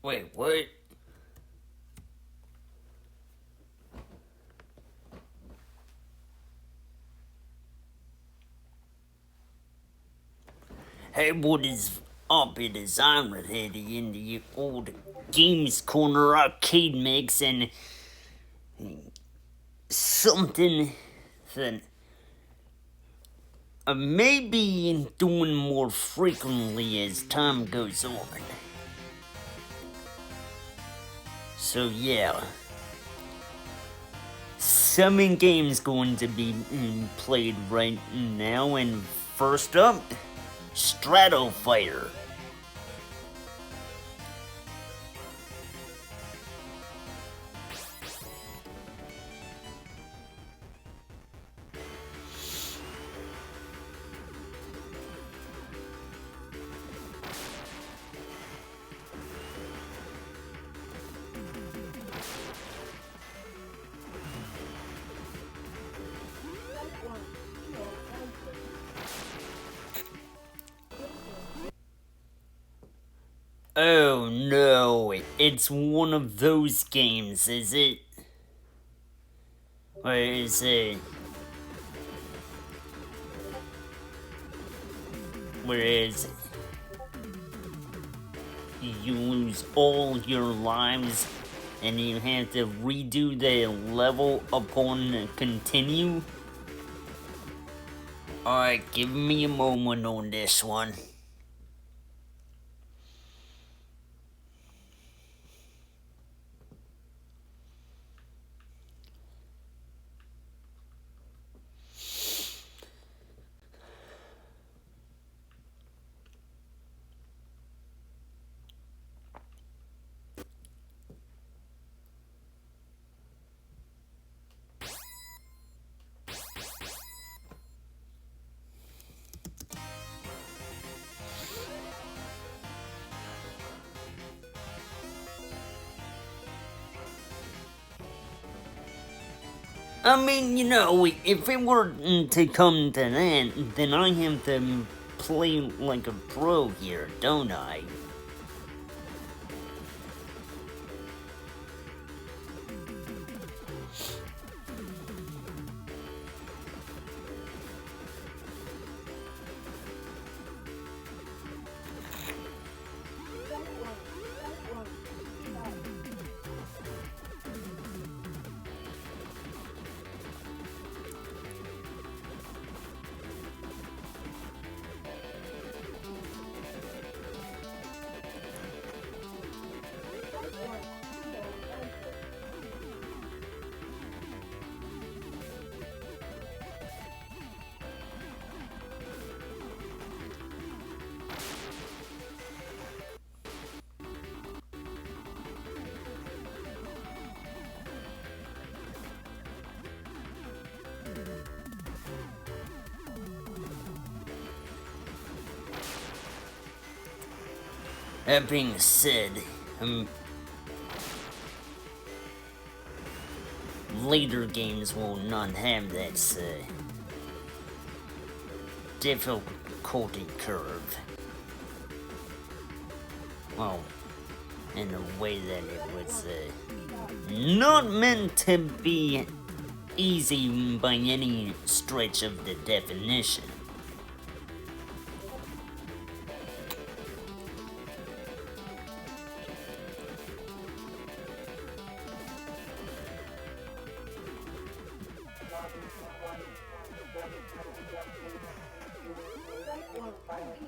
Wait, what? Hey, what is up? It is Iron Head in the old Games Corner arcade mix and something that I may be doing more frequently as time goes on. So yeah, 7 games going to be played right now, and first up, Strato Fighter. Oh no, it's one of those games, is it? Or is it? Whereas you lose all your lives and you have to redo the level upon continue? Alright, give me a moment on this one. I mean, you know, if it were to come to that, then I have to play like a pro here, don't I? That being said, later games will not have that difficulty curve. Well, in a way that it was not meant to be easy by any stretch of the definition.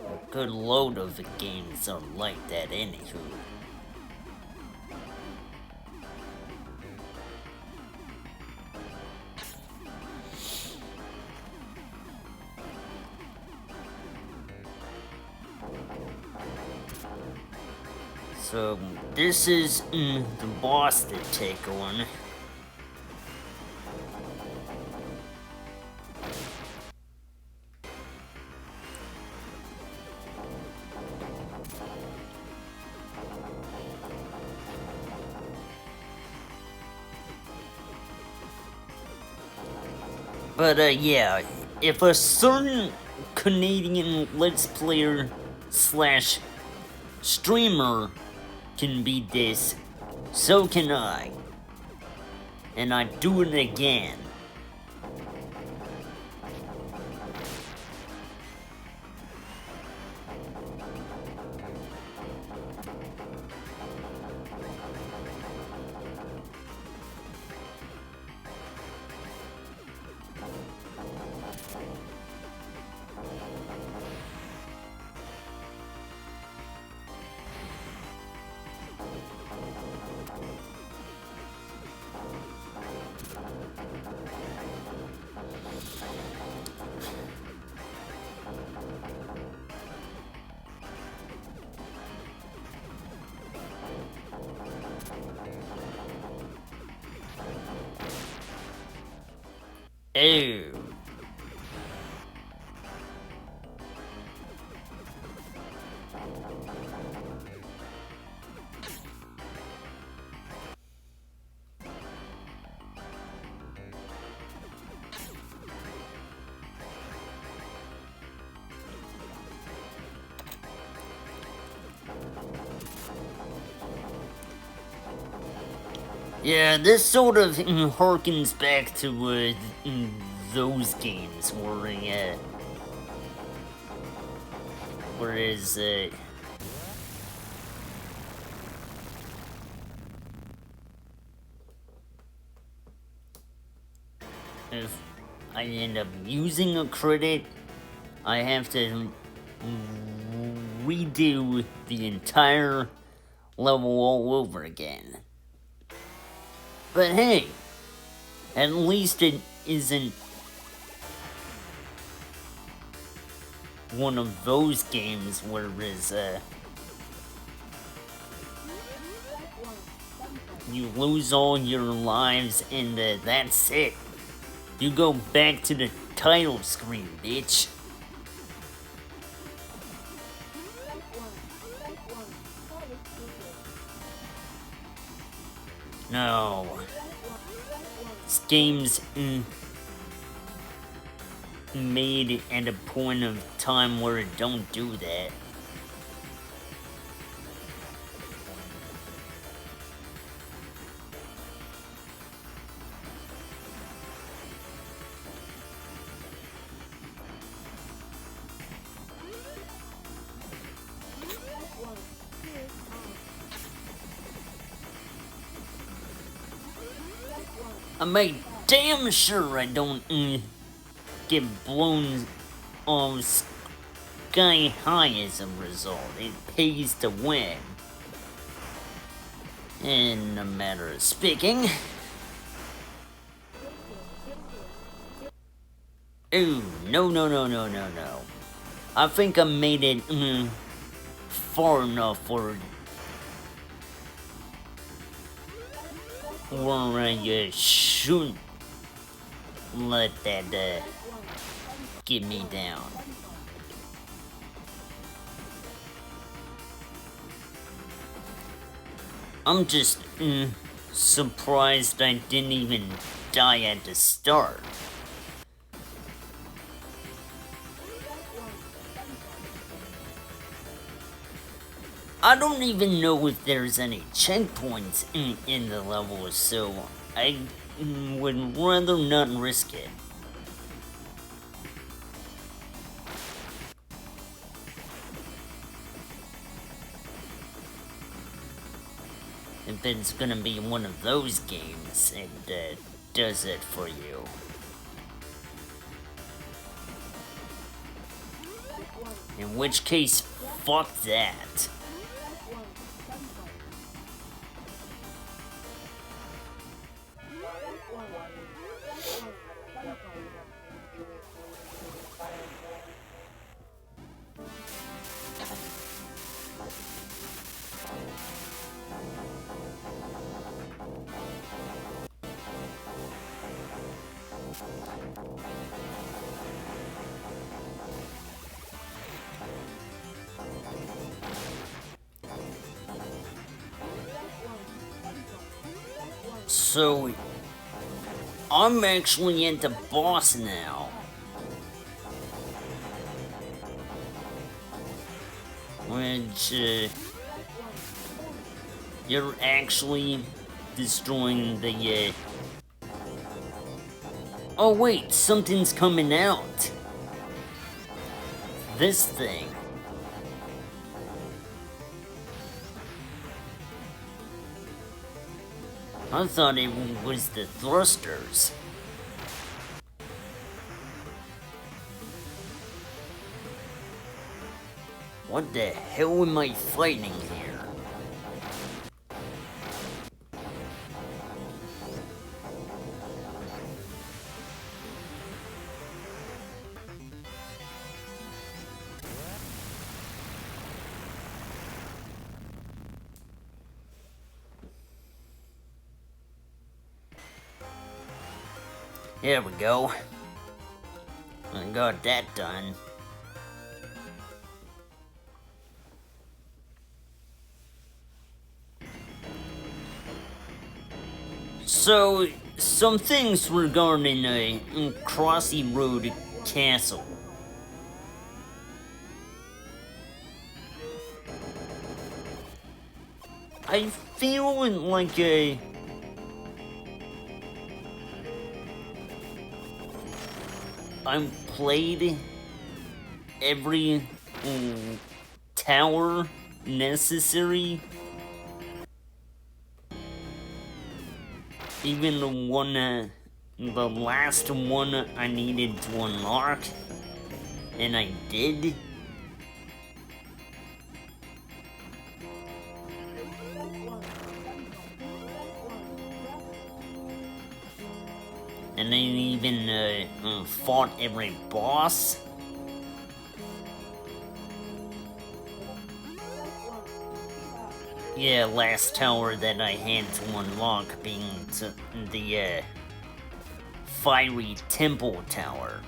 A good load of the games are like that anywho. So this is the boss to take on. But yeah, if a certain Canadian Let's Player slash streamer can beat this, so can I. And I do it again. Oh. Yeah, this sort of harkens back to those games whereas if I end up using a credit, I have to redo the entire level all over again. But hey, at least it isn't one of those games where you lose all your lives and that's it. You go back to the title screen, bitch. No. This game's made at a point of time where it don't do that. I make damn sure I don't get blown sky high as a result. It pays to win. In a matter of speaking. Ooh, no. I think I made it far enough for I shouldn't let that get me down. I'm just surprised I didn't even die at the start. I don't even know if there's any checkpoints in the level, so I would rather not risk it. If it's gonna be one of those games, it does it for you. In which case, fuck that. So, I'm actually at the boss now. Which, You're actually destroying the, Oh wait, something's coming out. This thing. I thought it was the thrusters. What the hell am I fighting here? There we go. I got that done. So, some things regarding Crossy Road Castle. I feel like I've played every tower necessary. Even the one, the last one I needed to unlock, and I did. And I even fought every boss. Yeah, last tower that I had to unlock being the Fiery Temple Tower.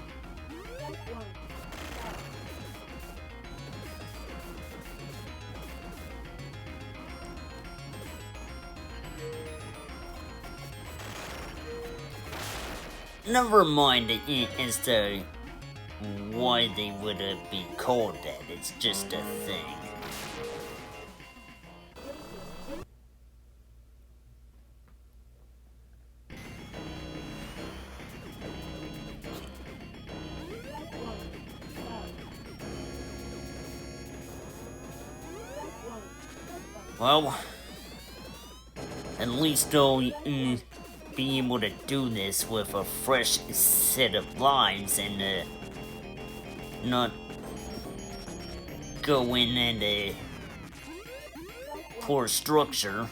Never mind as to why they would be called that, it's just a thing. Well, at least I'll be able to do this with a fresh set of lives and not go in at a poor structure.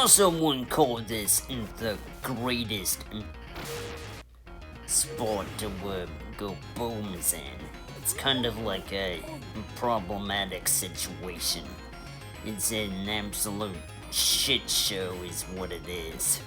Someone called this the greatest sport to go booms in. It's kind of like a problematic situation. It's an absolute shit show is what it is.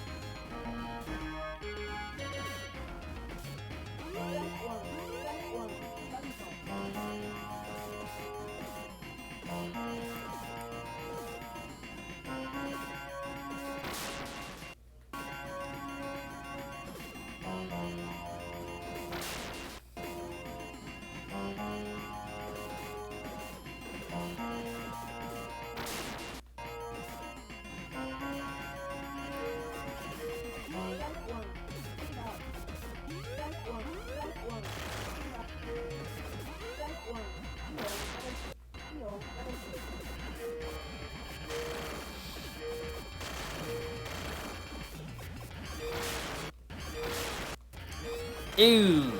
Ew.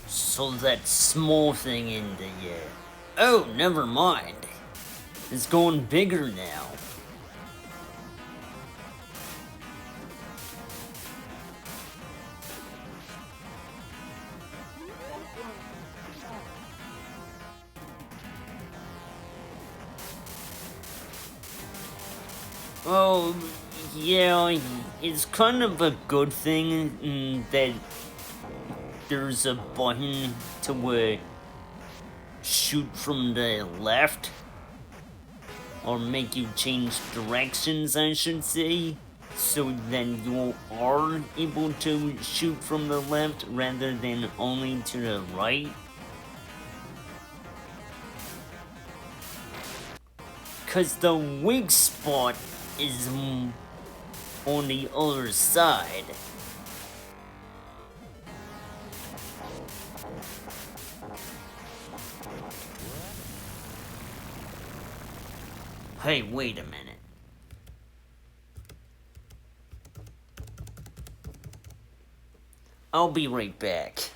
So that small thing in the, oh, never mind. It's going bigger now. Oh, yeah, it's kind of a good thing that there's a button to shoot from the left. Or make you change directions, I should say. So that you are able to shoot from the left rather than only to the right. Cause the weak spot is on the other side. Hey, wait a minute. I'll be right back.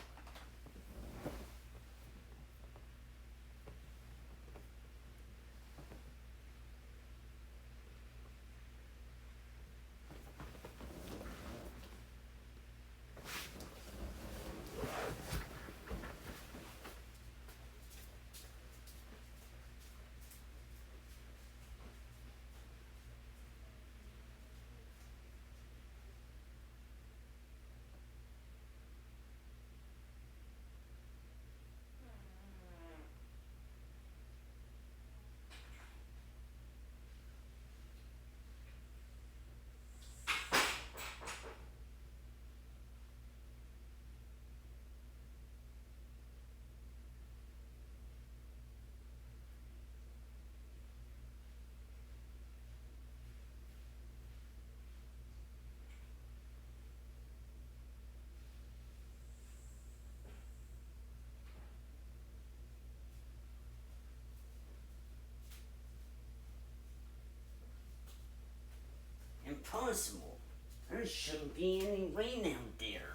Impossible. There shouldn't be any rain out there.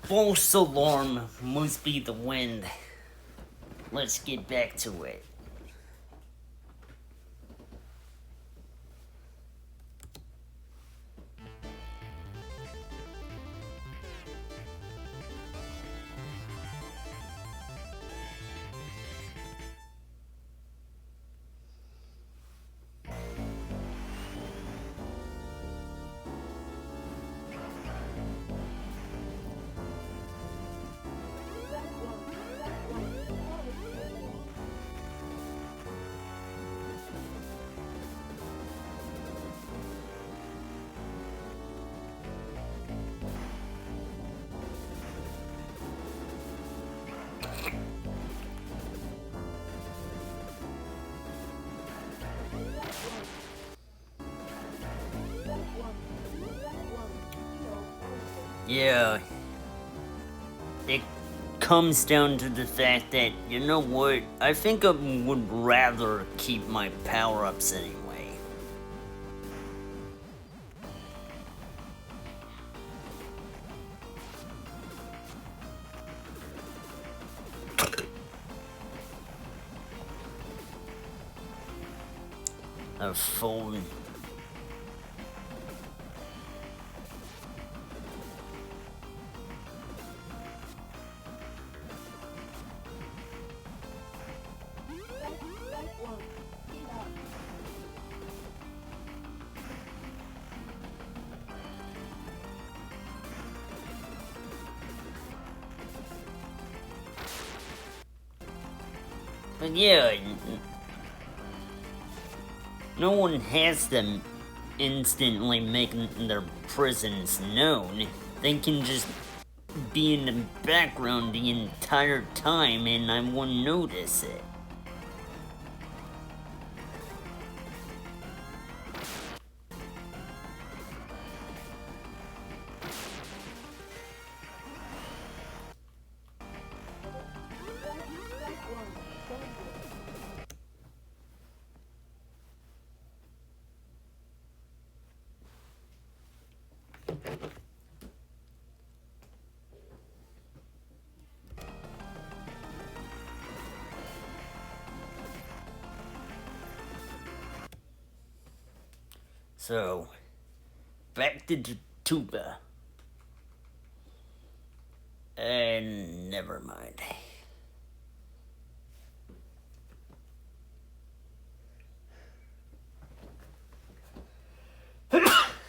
False alarm must be the wind. Let's get back to it. Yeah, it comes down to the fact that, you know what, I think I would rather keep my power-ups anyway. A phone. But yeah, no one has to instantly make their presence known. They can just be in the background the entire time and I won't notice it. So, back to the tuba. And never mind.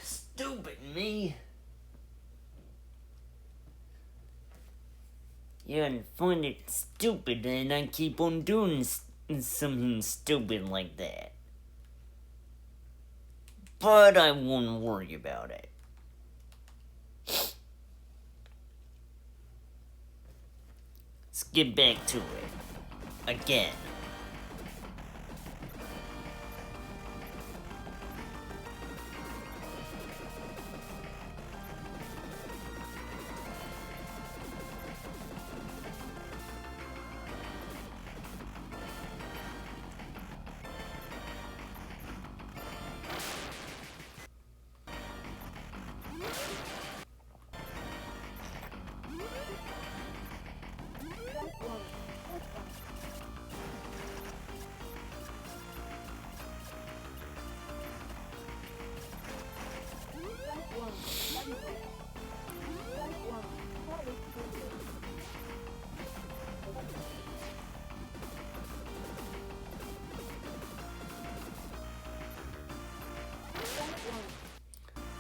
Stupid me. Yeah, I find it stupid and I keep on doing something stupid like that. But I won't worry about it. Let's get back to it. Again.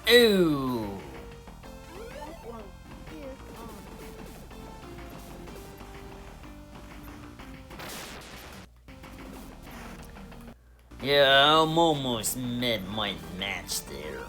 Ooh. Yeah, I'm almost mid my match there.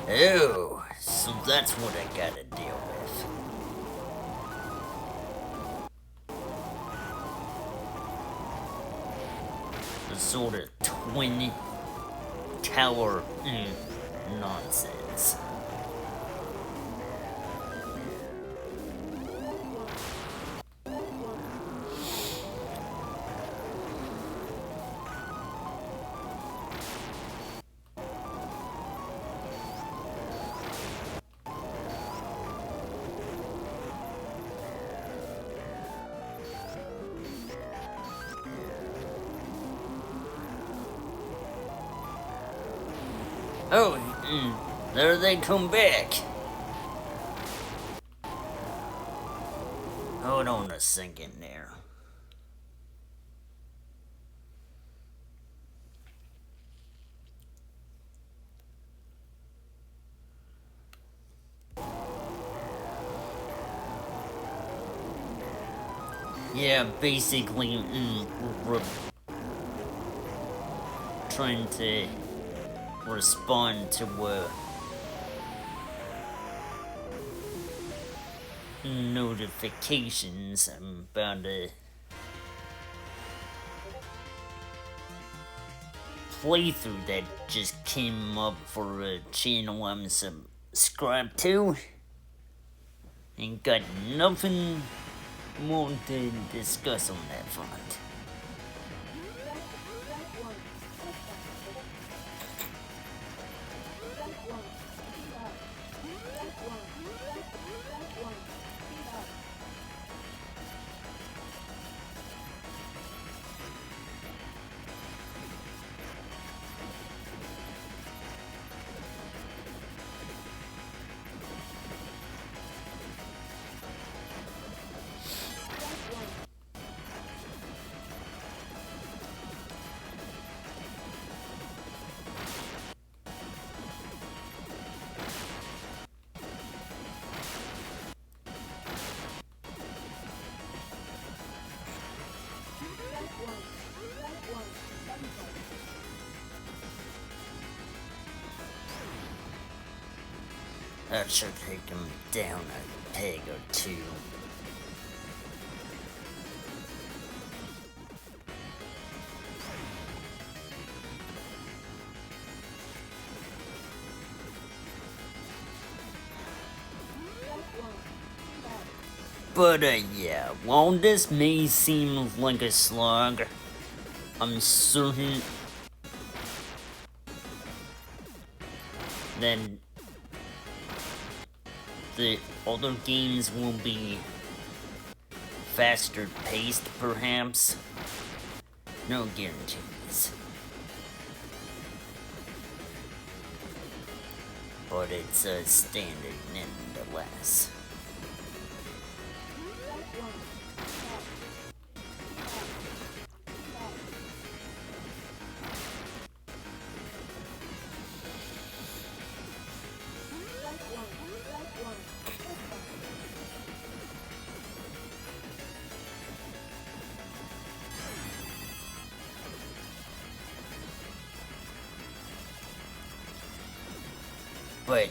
Oh, so that's what I gotta deal with. The sort of twin tower nonsense. Oh, there they come back. Hold on a second there. Yeah, basically, we're trying to respond to notifications about a playthrough that just came up for a channel I'm subscribed to. Ain't got nothing more to discuss on that front. That should take him down a peg or two. But yeah, while this may seem like a slog, I'm certain that the other games will be faster paced, perhaps. No guarantees. But it's a standard nonetheless. But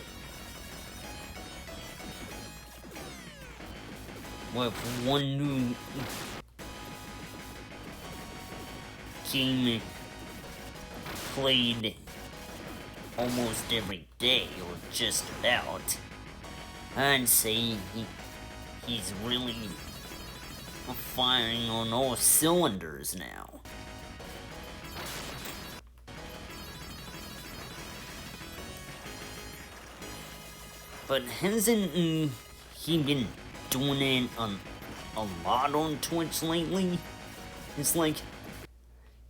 with one new game played almost every day, or just about, I'd say he's really firing on all cylinders now. But hasn't he been doing it a lot on Twitch lately? It's like,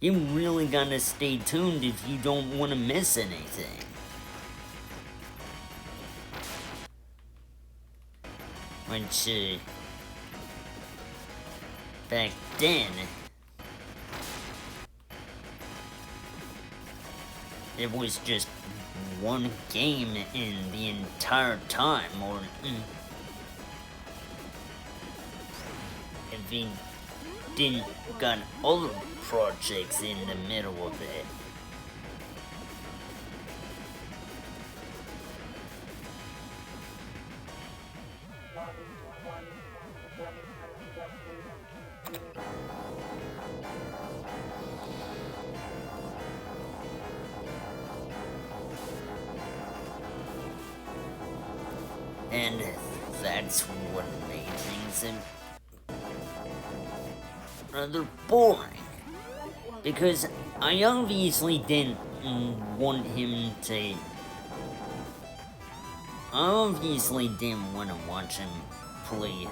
you really gotta stay tuned if you don't want to miss anything. Which, back then, it was just one game in the entire time, or if he didn't got other projects in the middle of it. And that's what made things rather boring. Because I obviously didn't want him to... I obviously didn't want to watch him play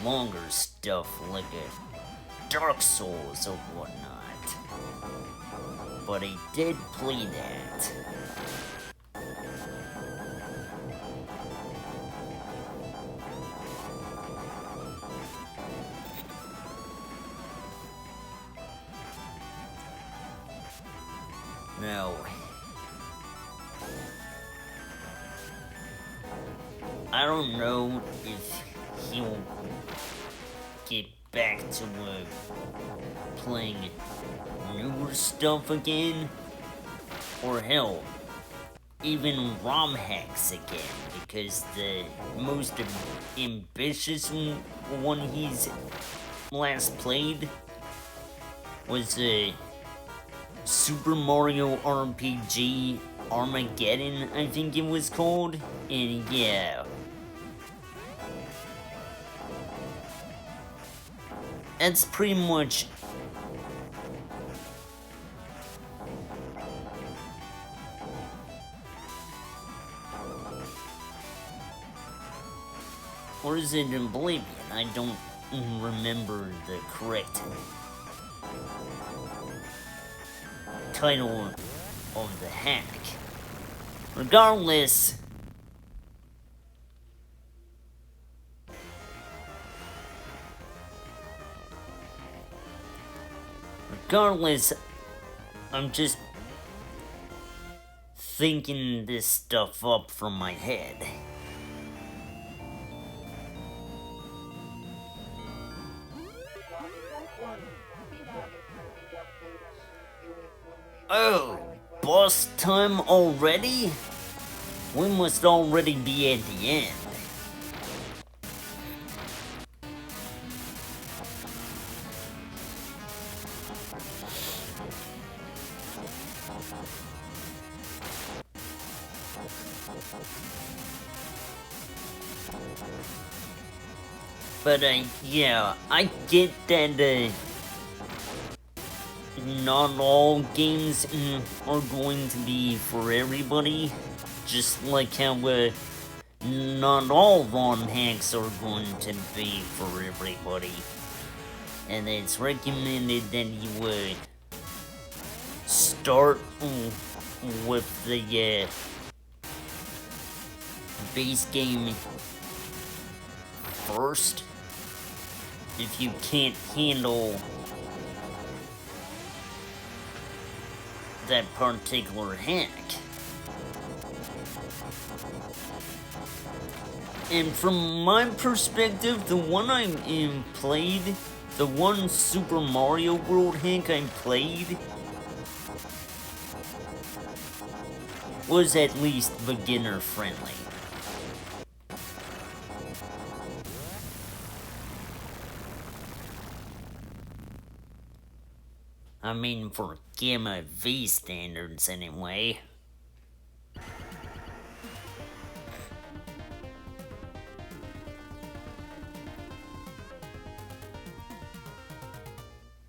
longer stuff like a Dark Souls or whatnot. But he did play that. Now, I don't know if he'll get back to playing newer stuff again, or hell, even ROM hacks again, because the most ambitious one he's last played was Super Mario RPG Armageddon, I think it was called, and yeah. That's pretty much... Or is it Oblivion? I don't remember the correct title of the hack. Regardless, I'm just thinking this stuff up from my head. Oh, boss time already? We must already be at the end. But, yeah, I get that, not all games are going to be for everybody. Just like how, not all ROM hacks are going to be for everybody. And it's recommended that you would start with the, base game first if you can't handle that particular hack. And from my perspective, the one I played, the one Super Mario World hack I played, was at least beginner friendly. I mean, for Gamma V standards, anyway.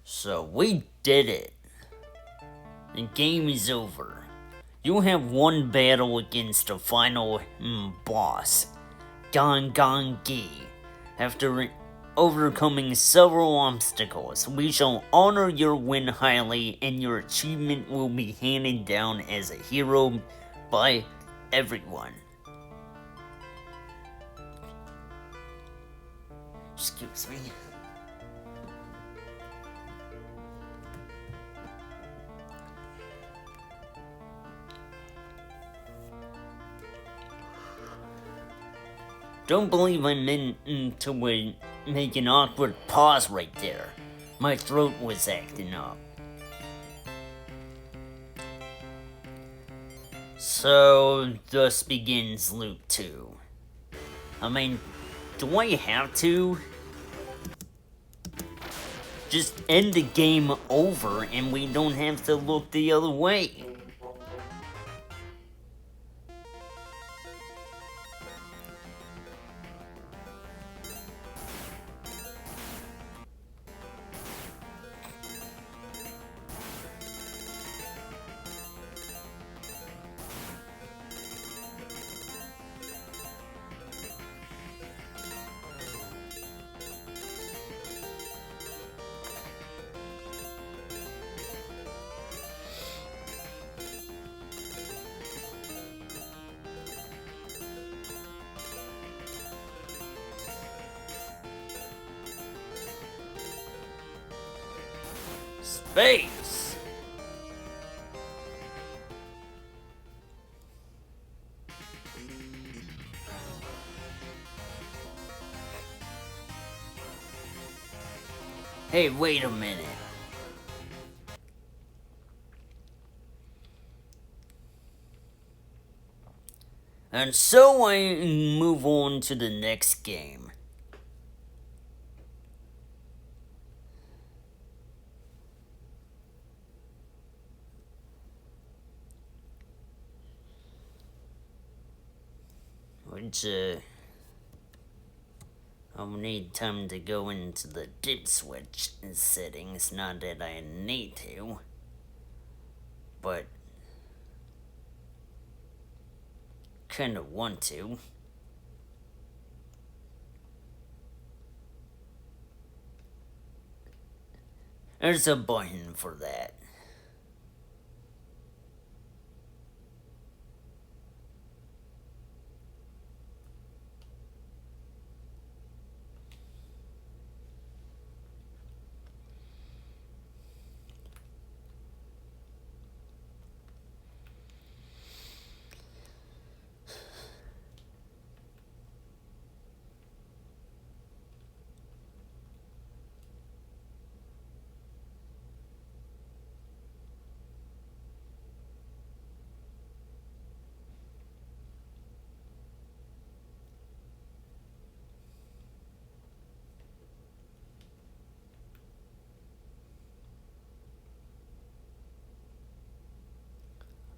So, we did it. The game is over. You have one battle against the final boss, Gangangi. After overcoming several obstacles, we shall honor your win highly, and your achievement will be handed down as a hero by everyone. Excuse me. Don't believe I meant to make an awkward pause right there. My throat was acting up. So, thus begins Loop 2. I mean, do I have to? Just end the game over and we don't have to look the other way. Space! Hey, wait a minute. And so I move on to the next game. Which, I'll need time to go into the dip switch settings, not that I need to, but kinda want to. There's a button for that.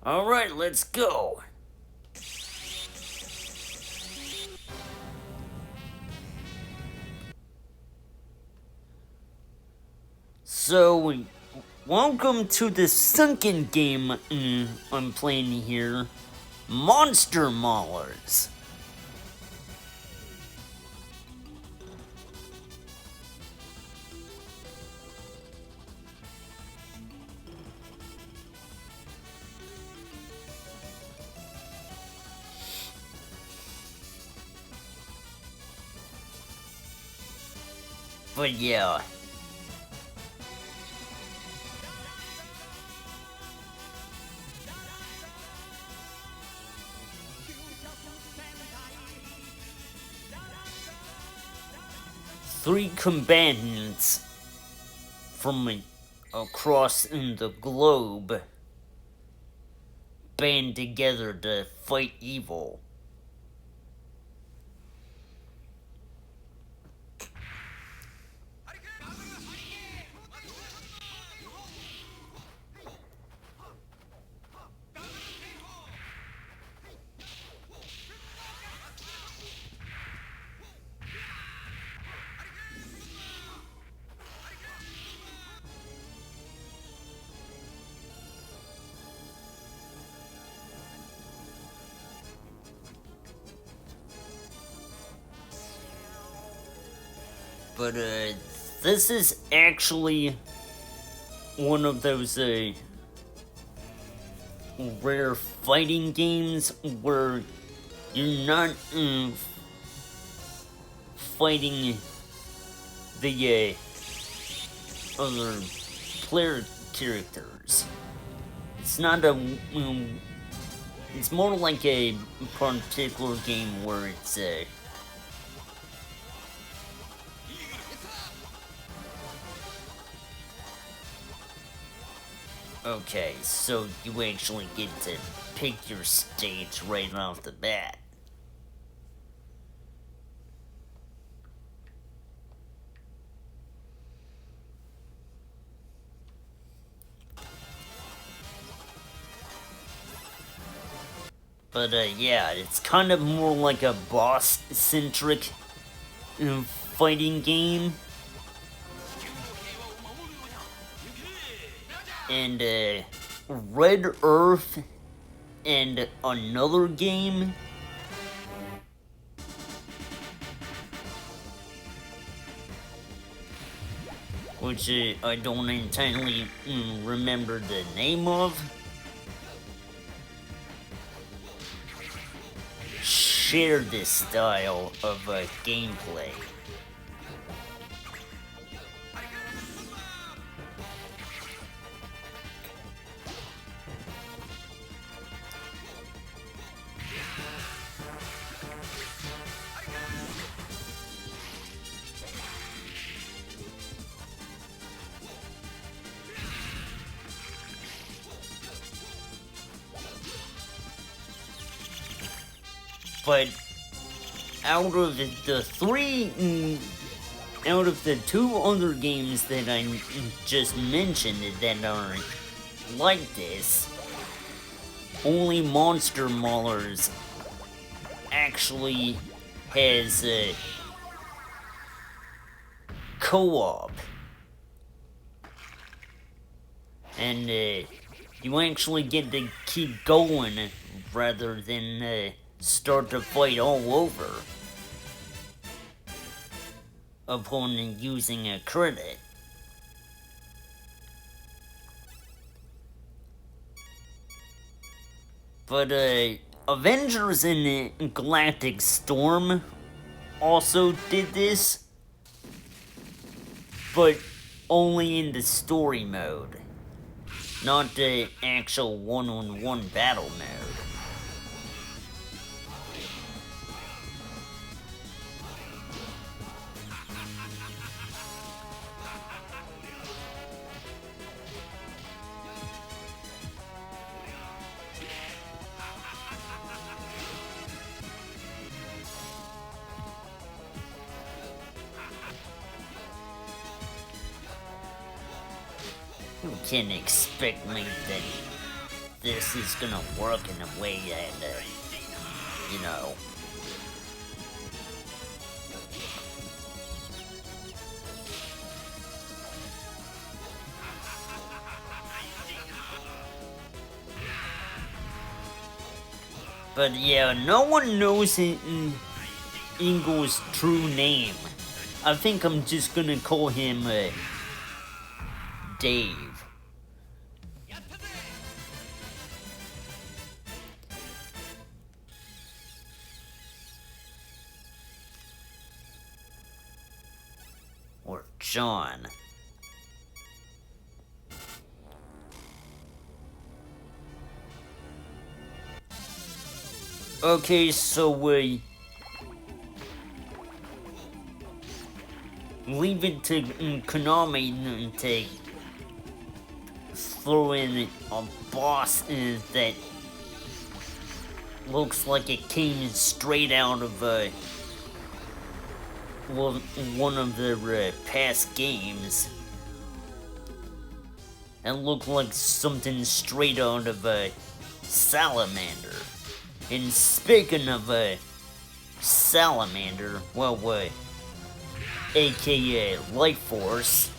Alright, let's go. So, welcome to the second game I'm playing here, Monster Maulers. But yeah. Three combatants from across the globe band together to fight evil. But this is actually one of those rare fighting games where you're not fighting the other player characters. It's not a it's more like a particular game where it's okay, so you actually get to pick your stage right off the bat. But yeah, it's kind of more like a boss-centric fighting game. And Red Earth and another game which I don't entirely remember the name of, share this style of gameplay. But out of the two other games that I just mentioned that are like this, only Monster Maulers actually has co-op. And you actually get to keep going rather than start the fight all over upon using a credit. But Avengers in Galactic Storm also did this, but only in the story mode, not the actual one-on-one battle mode. You can't expect me to this is gonna work in a way that, you know... But yeah, no one knows Ingle's true name. I think I'm just gonna call him, Dave. Or John. Okay, so leave it to Konami to throw in a boss that looks like it came straight out of one of their past games, and looked like something straight out of Salamander. And speaking of Salamander, well, aka Life Force,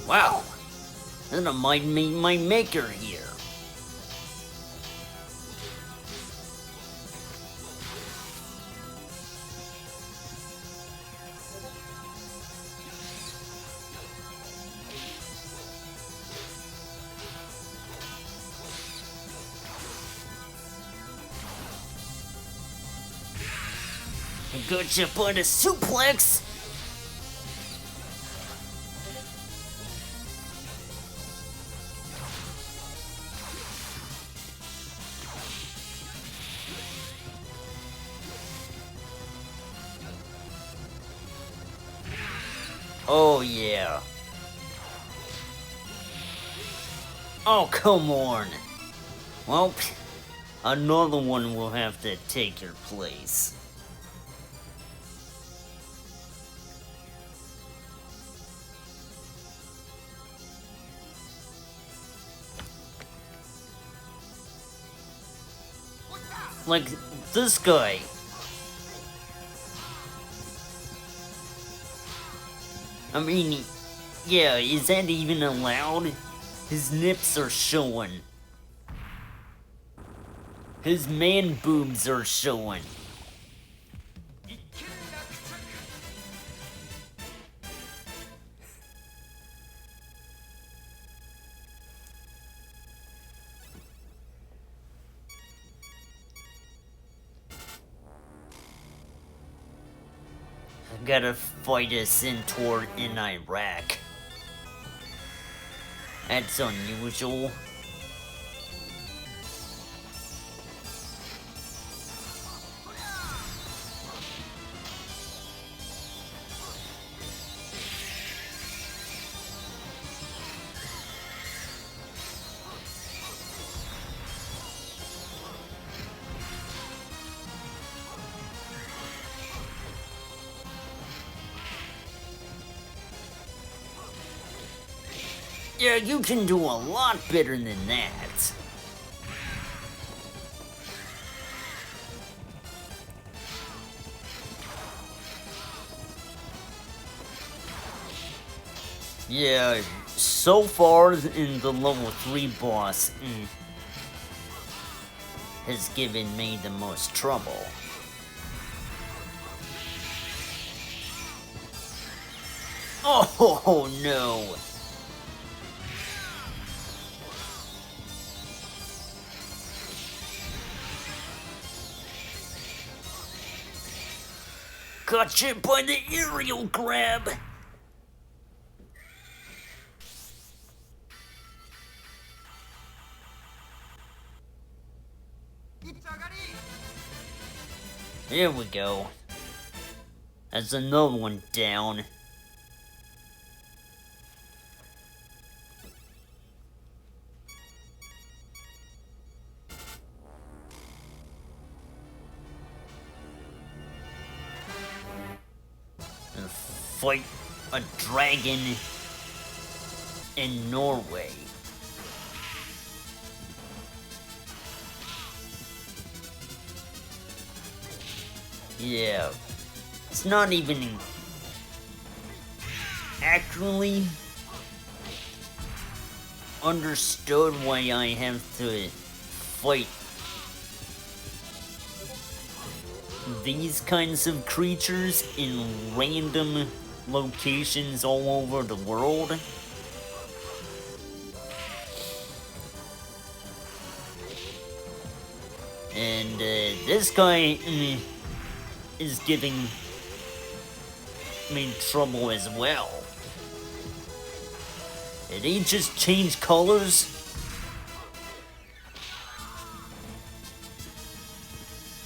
wow, that might meet my maker here. Gotcha by the suplex! Oh yeah. Oh, come on. Well, another one will have to take your place. Like this guy. I mean, yeah, is that even allowed? His nips are showing. His man boobs are showing. Gotta fight a centaur in Iraq. That's unusual. Yeah, you can do a lot better than that. Yeah, so far in the level 3 boss has given me the most trouble. Oh no! Gotcha by the aerial grab! There we go. That's another one down. fight a dragon in Norway. Yeah, it's not even actually understood why I have to fight these kinds of creatures in random locations all over the world. And this guy is giving me trouble as well. Did he just change colors?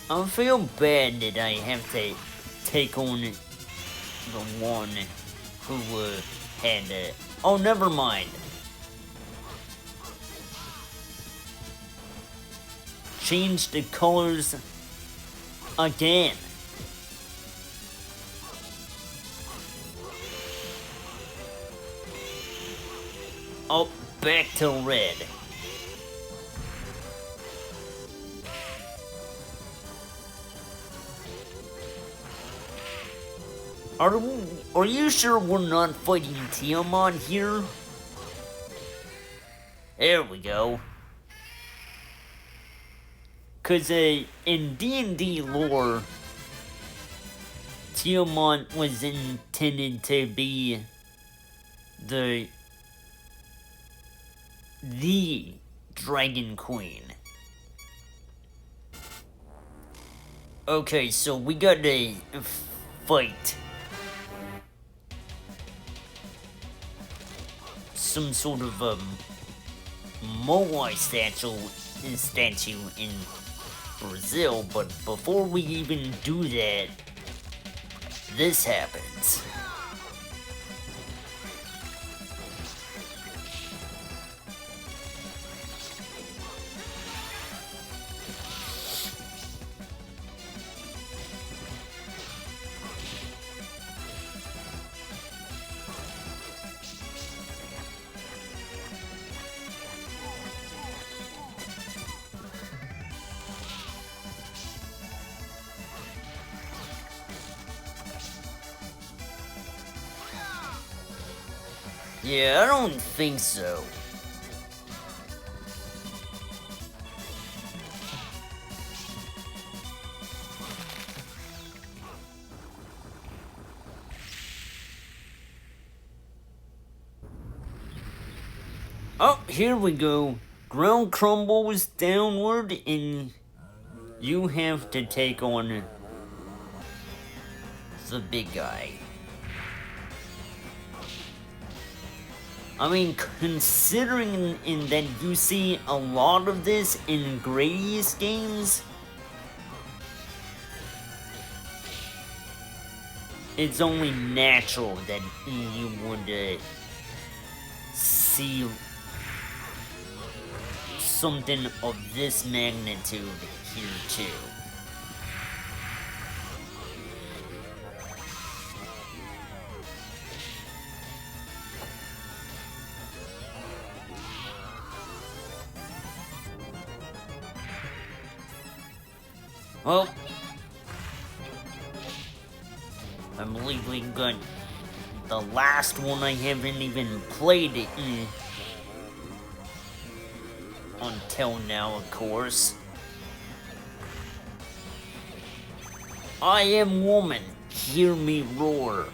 I feel bad that I have to take on the one who had oh, never mind. Change the colors again. Oh, back to red. Are you sure we're not fighting Tiamat here? There we go. Cause in D&D lore, Tiamat was intended to be the Dragon Queen. Okay, so we got a fight some sort of Moai statue in Brazil, but before we even do that, this happens. Yeah, I don't think so. Oh, here we go. Ground crumbles downward and you have to take on the big guy. I mean, considering in that you see a lot of this in Gradius games, it's only natural that you would see something of this magnitude here too. Well, I believe we got the last one I haven't even played it until now, of course. I am woman, hear me roar.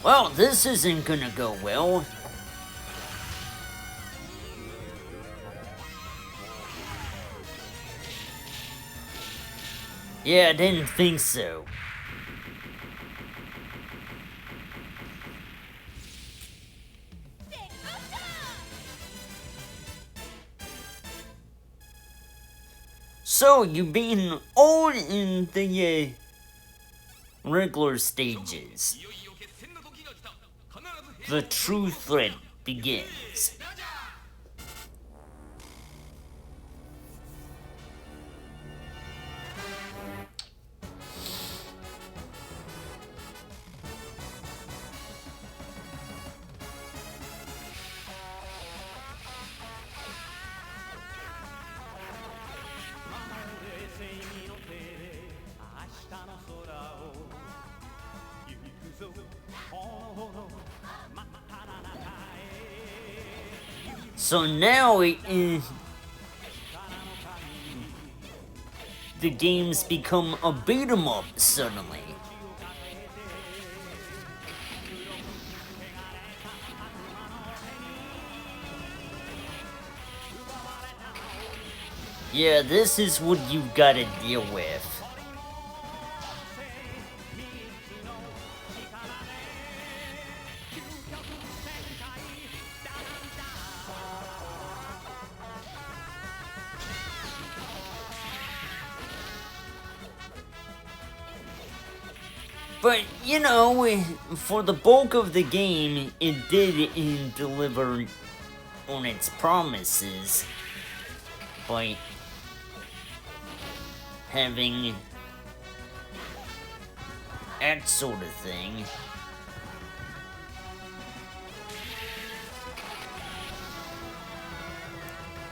Well, this isn't gonna go well. Yeah, I didn't think so. So, you being all in the regular stages. The true threat begins. So now the game's become a beat 'em up suddenly. Yeah, this is what you've gotta deal with. But, you know, for the bulk of the game, it did deliver on its promises by having that sort of thing.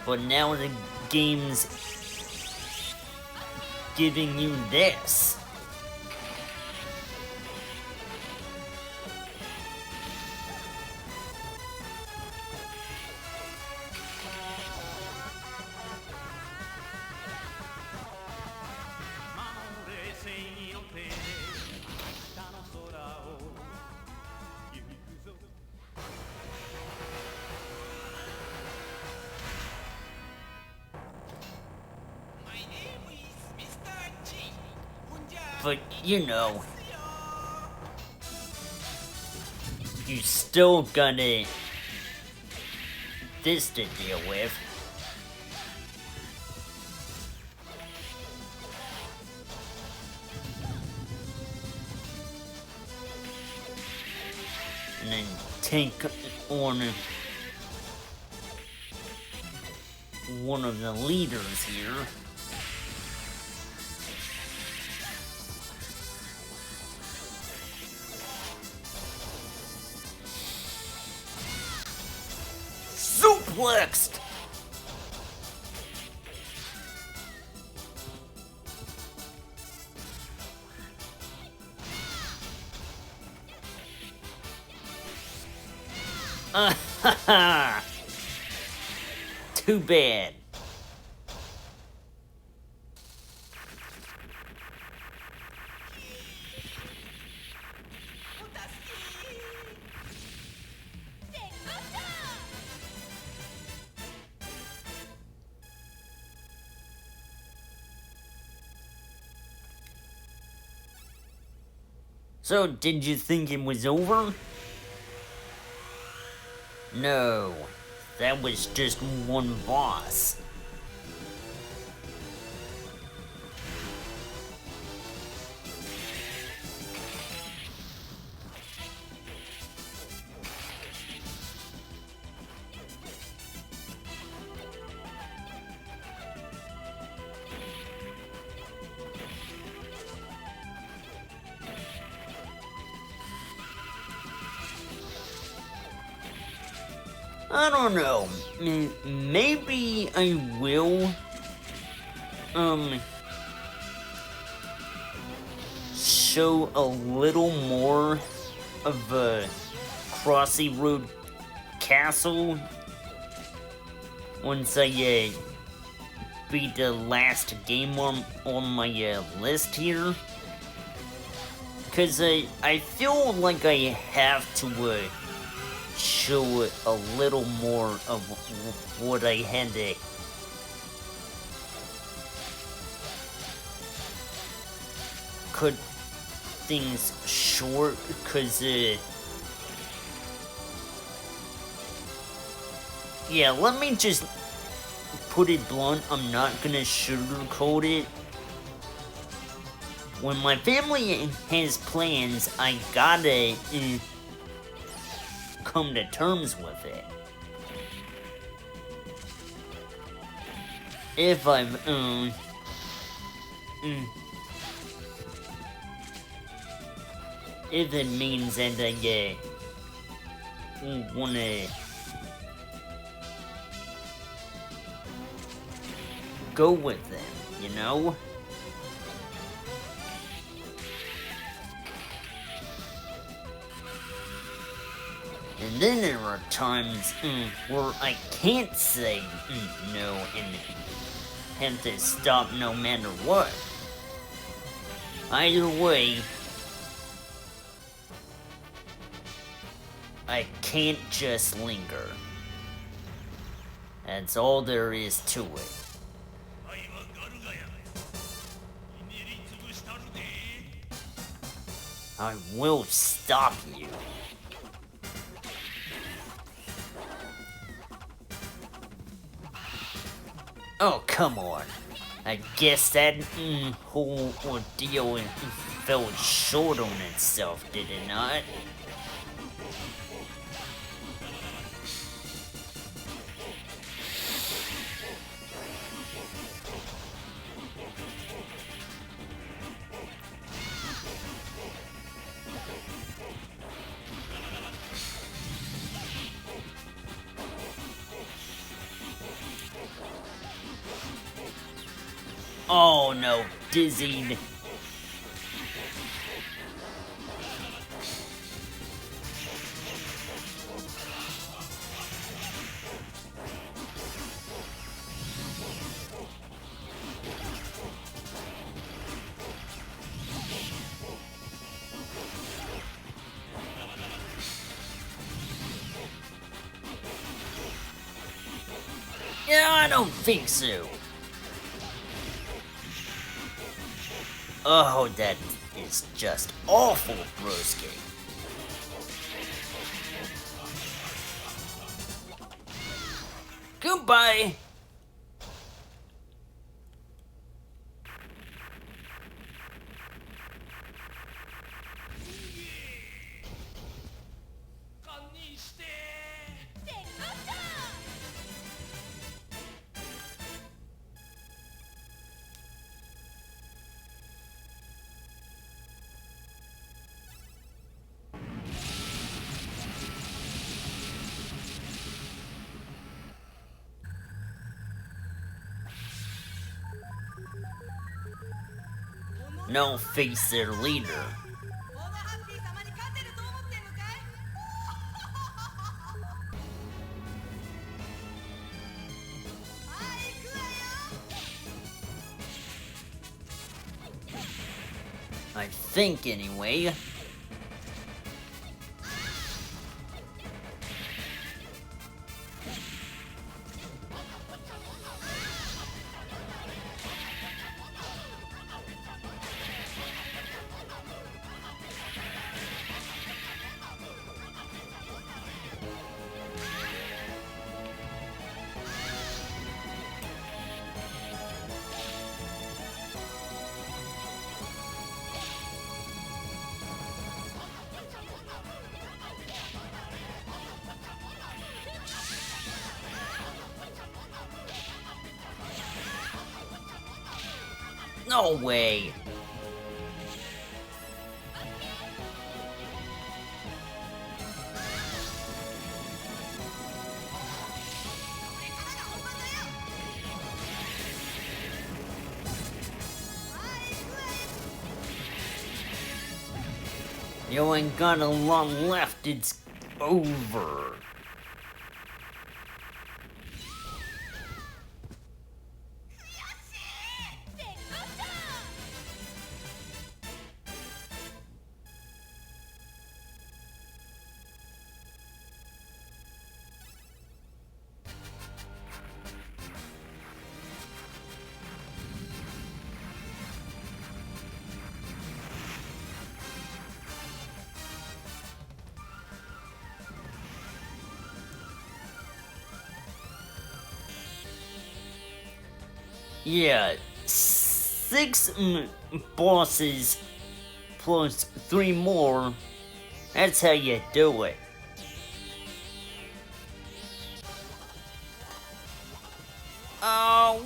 But now the game's giving you this. But, you know, you still got this to deal with. And then take on one of the leaders here. Suplexed! Ha! Too bad. So, did you think it was over? No, that was just one boss. I don't know. Maybe I will, show a little more of Crossy Road Castle once I beat the last game on my list here. Cause I feel like I have to show a little more of what I had to cut things short, cause yeah, let me just put it blunt, I'm not gonna sugarcoat it. when my family has plans, I gotta come to terms with it. If I'm if it means that I wanna go with them, you know? And then there are times where I can't say no and have to stop no matter what. Either way, I can't just linger. That's all there is to it. I will stop you. Oh, come on. I guess that whole ordeal fell short on itself, did it not? Oh no, dizzied. Yeah, I don't think so. Oh, that is just awful, broski. Goodbye. No, face their leader. I think, anyway. No way. You ain't got a lot left, it's over. Yeah, 6 bosses plus 3 more. That's how you do it.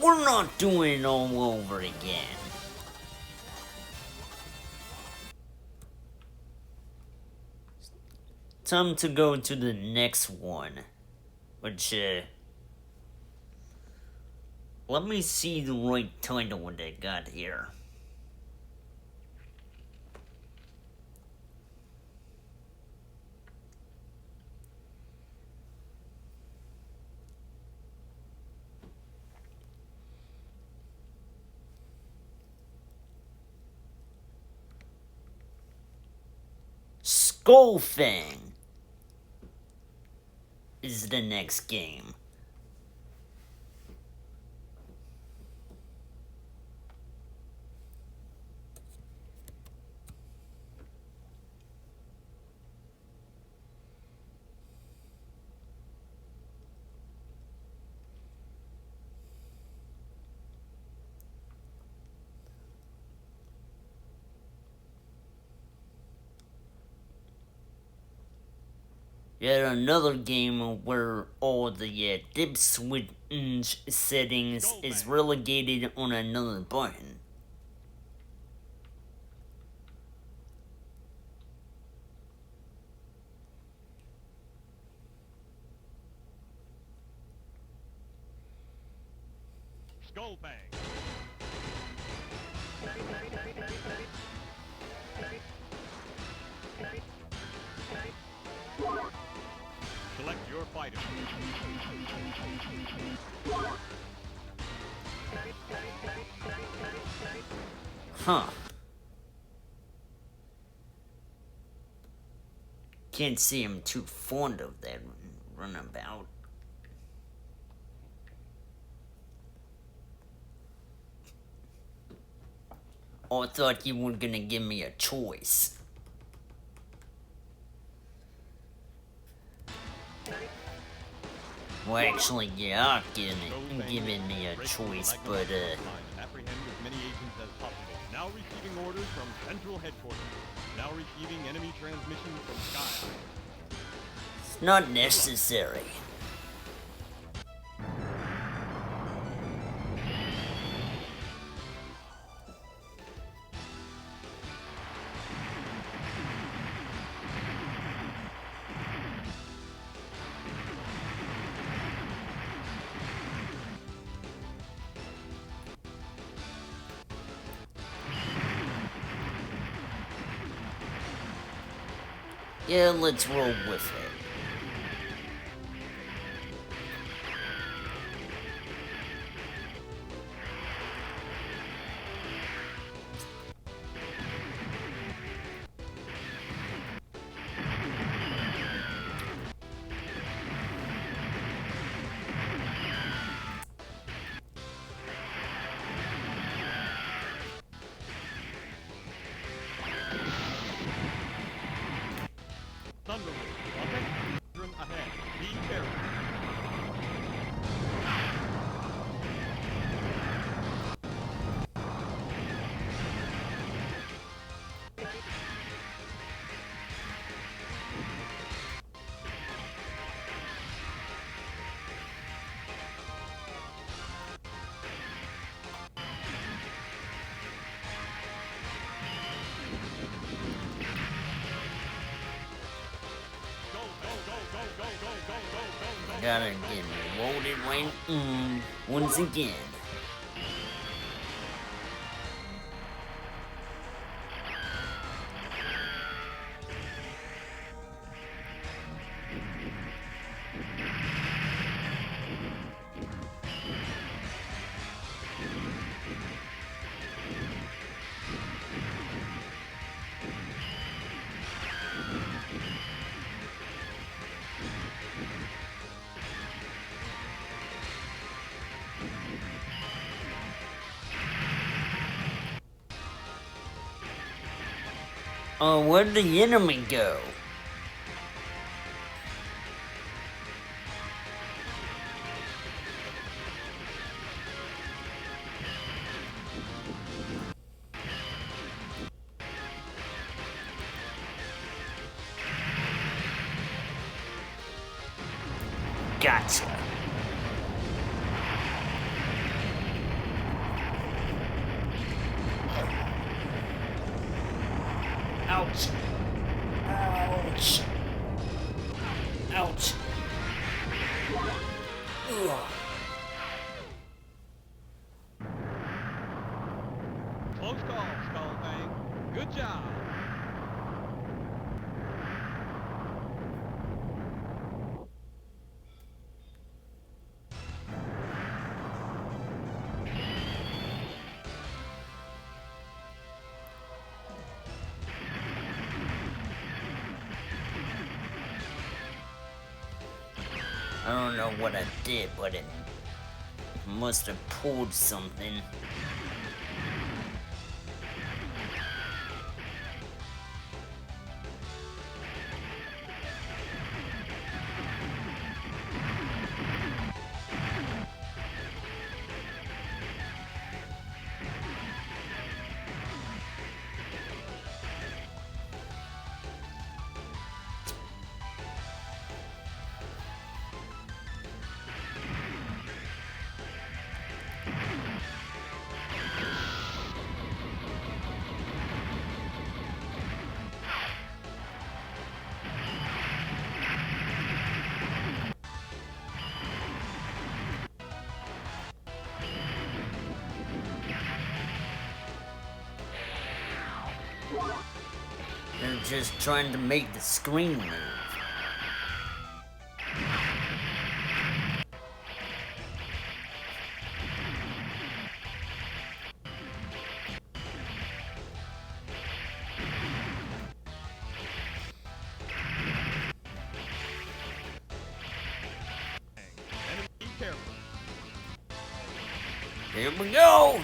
We're not doing it all over again. Time to go to the next one. Which, let me see the right title what I got here. Skullfang is the next game. Yet another game where all the dip switch settings is relegated on another button. Skullfang. Select your fighter. Huh. Can't see I'm too fond of that runabout. Oh, I thought you were gonna give me a choice. Well, actually, you are giving me a choice, but, Apprehend as many agents as possible. Now receiving orders from Central Headquarters. Now receiving enemy transmissions from Sky. it's not necessary. Yeah, let's roll with it. Thunderbolt. Offensive ahead. Be careful. Gotta get loaded right once again. Oh, where'd the enemy go? Ouch. Ouch. Ouch. Ugh. Close call, Skullfang. Good job. I don't know what I did, but it must have pulled something. They're just trying to make the screen move. Enemy, be careful. Here we go!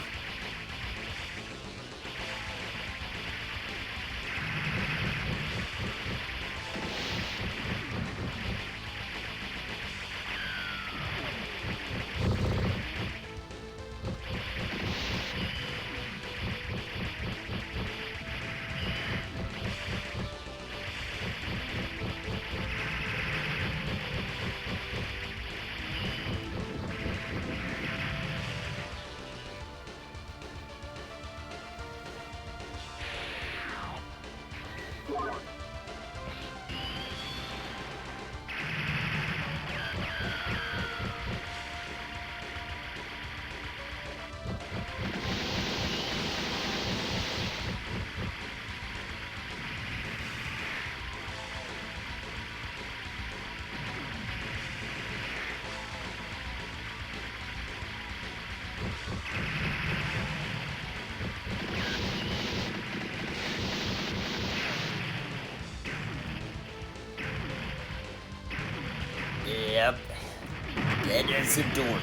Yep, that is a doornail.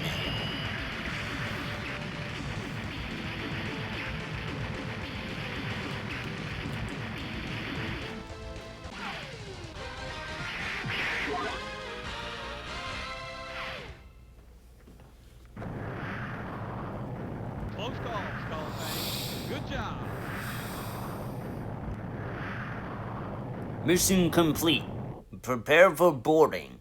Close call, Skullfang. Good job. Mission complete. Prepare for boarding.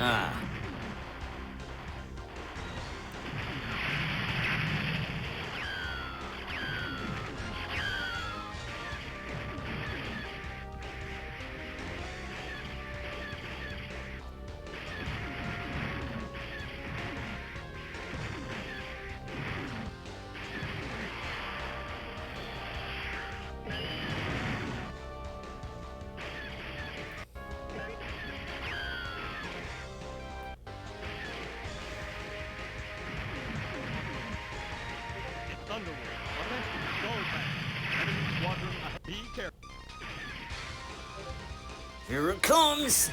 Ah. Thunderwolf. Attention, Skull Tank. Enemy squadron ahead. Be careful. Here it comes!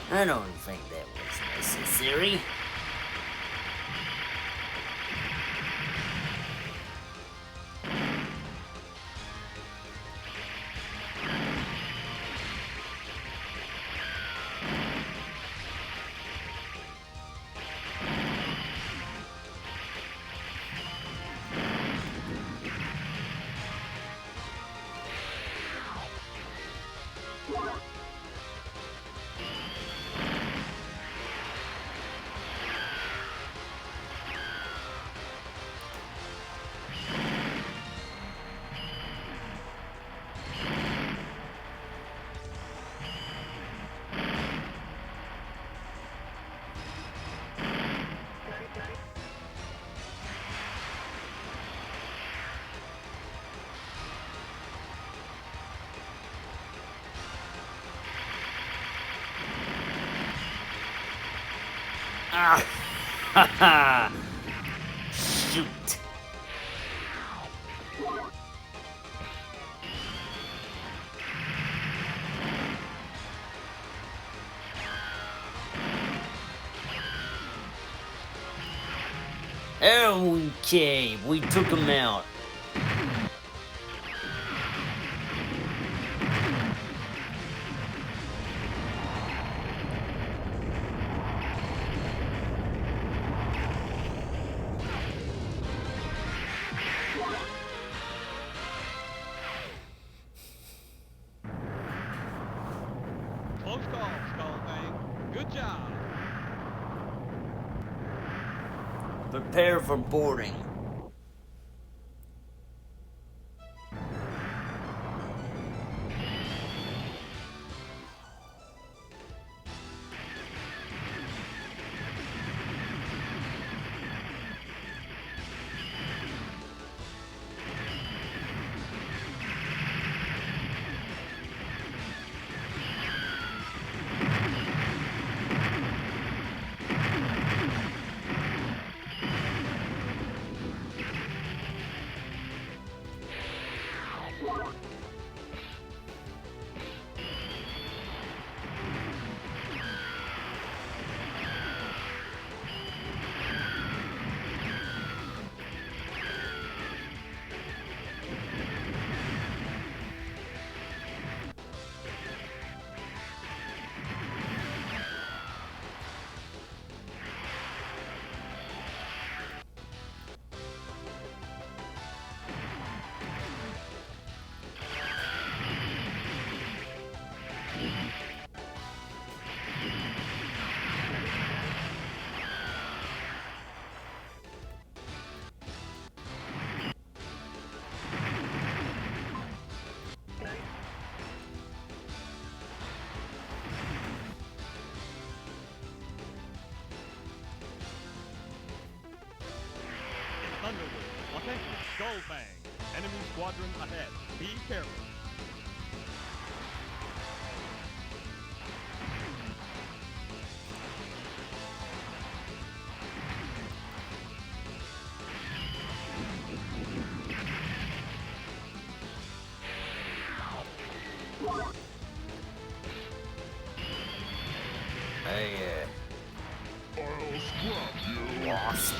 I don't think that was necessary. Ah! Ha ha! Shoot! Okay, we took him out. Close call, Skull Tank. Good job. Prepare for boarding. Thunderwolf. Attention, Skull Tank. Enemy squadron ahead. Be careful. Lost.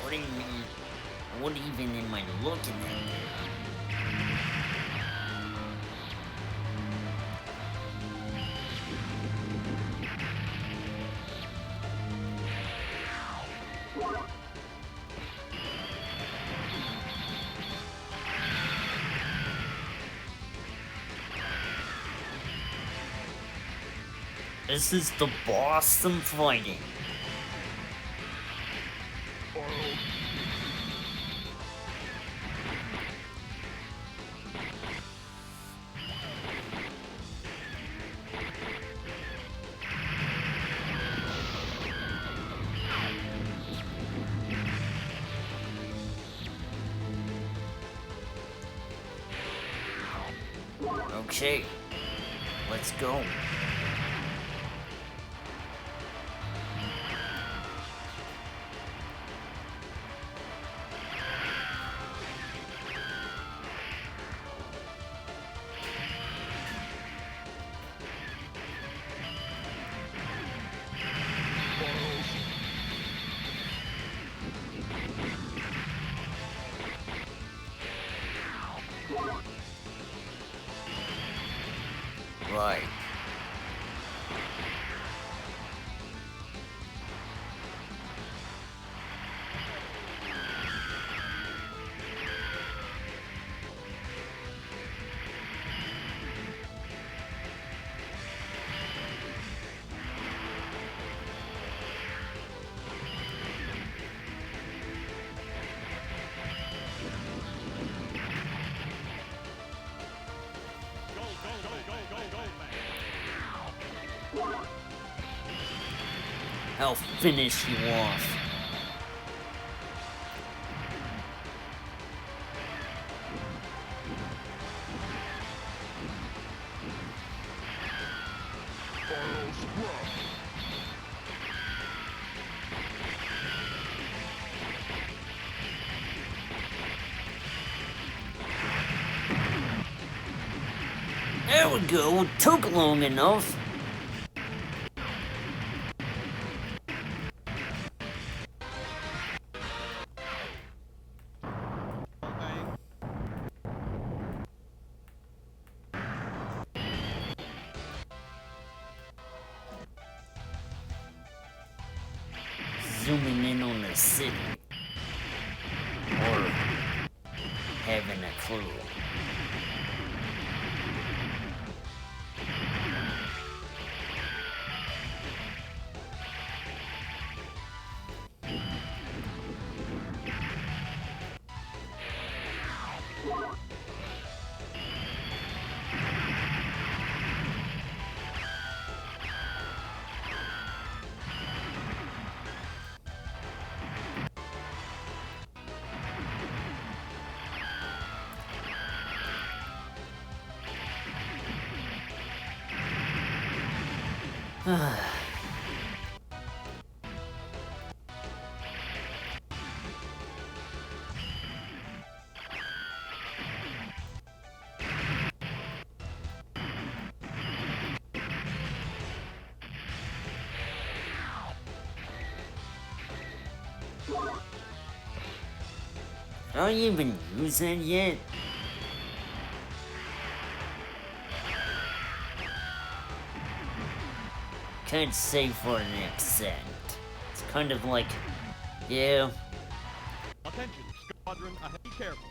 What do you mean? What even am I looking at there? This is the boss I'm fighting. Okay, let's go. Right. I'll finish you off. There we go, took long enough. Zooming in on the city. Or having a clue. Did I even use that yet? Can't say for an extent. It's kind of like, yeah, Attention, squadron ahead. Be careful.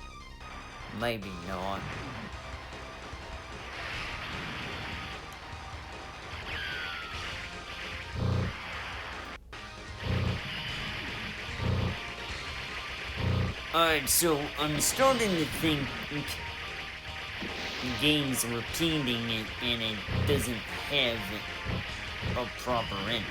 maybe not. Alright, so I'm starting to think the game's repeating it and it doesn't have a proper ending.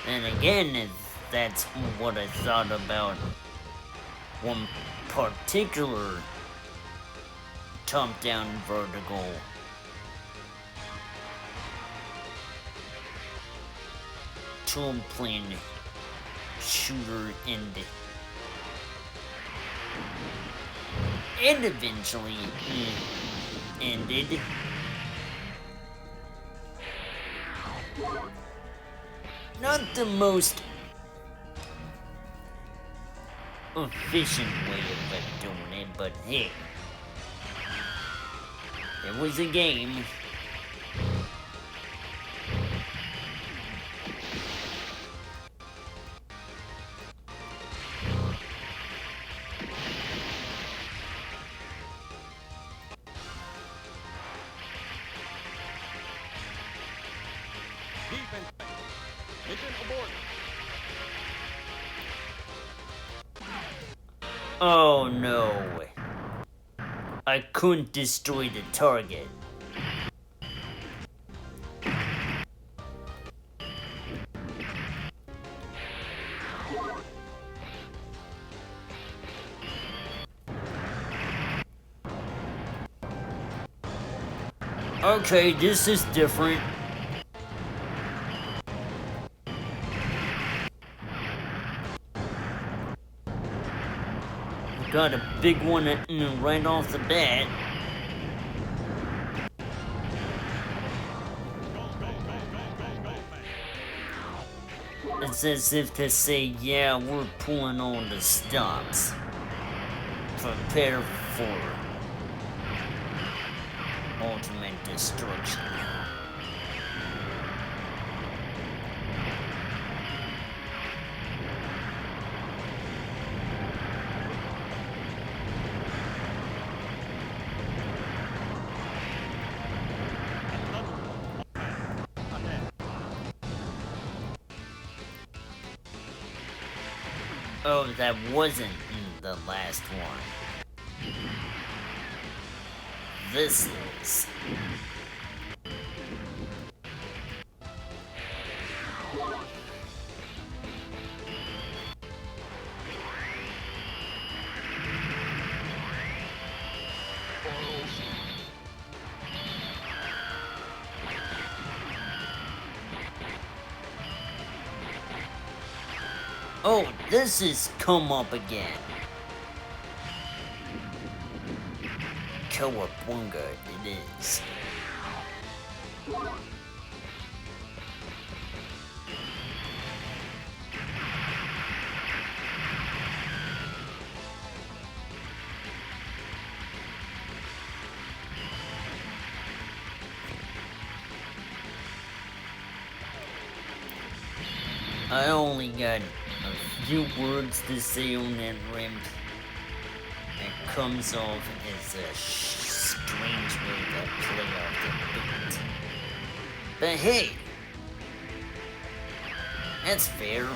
And again, that's what I thought about one particular top-down vertical tool plane shooter and eventually ended. Not the most efficient way of doing it, but hey. It was a game. Defense. Mission abort. Oh no. I couldn't destroy the target. Okay, this is different. Got a big one right off the bat. It's as if to say, yeah, we're pulling all the stops. Prepare for ultimate destruction. Oh, that wasn't the last one. This is. Oh, this is come up again. Cowabunga it is. I only got a few words to say on that ramp. It comes off as a strange way to play off the beat. But hey, that's fair.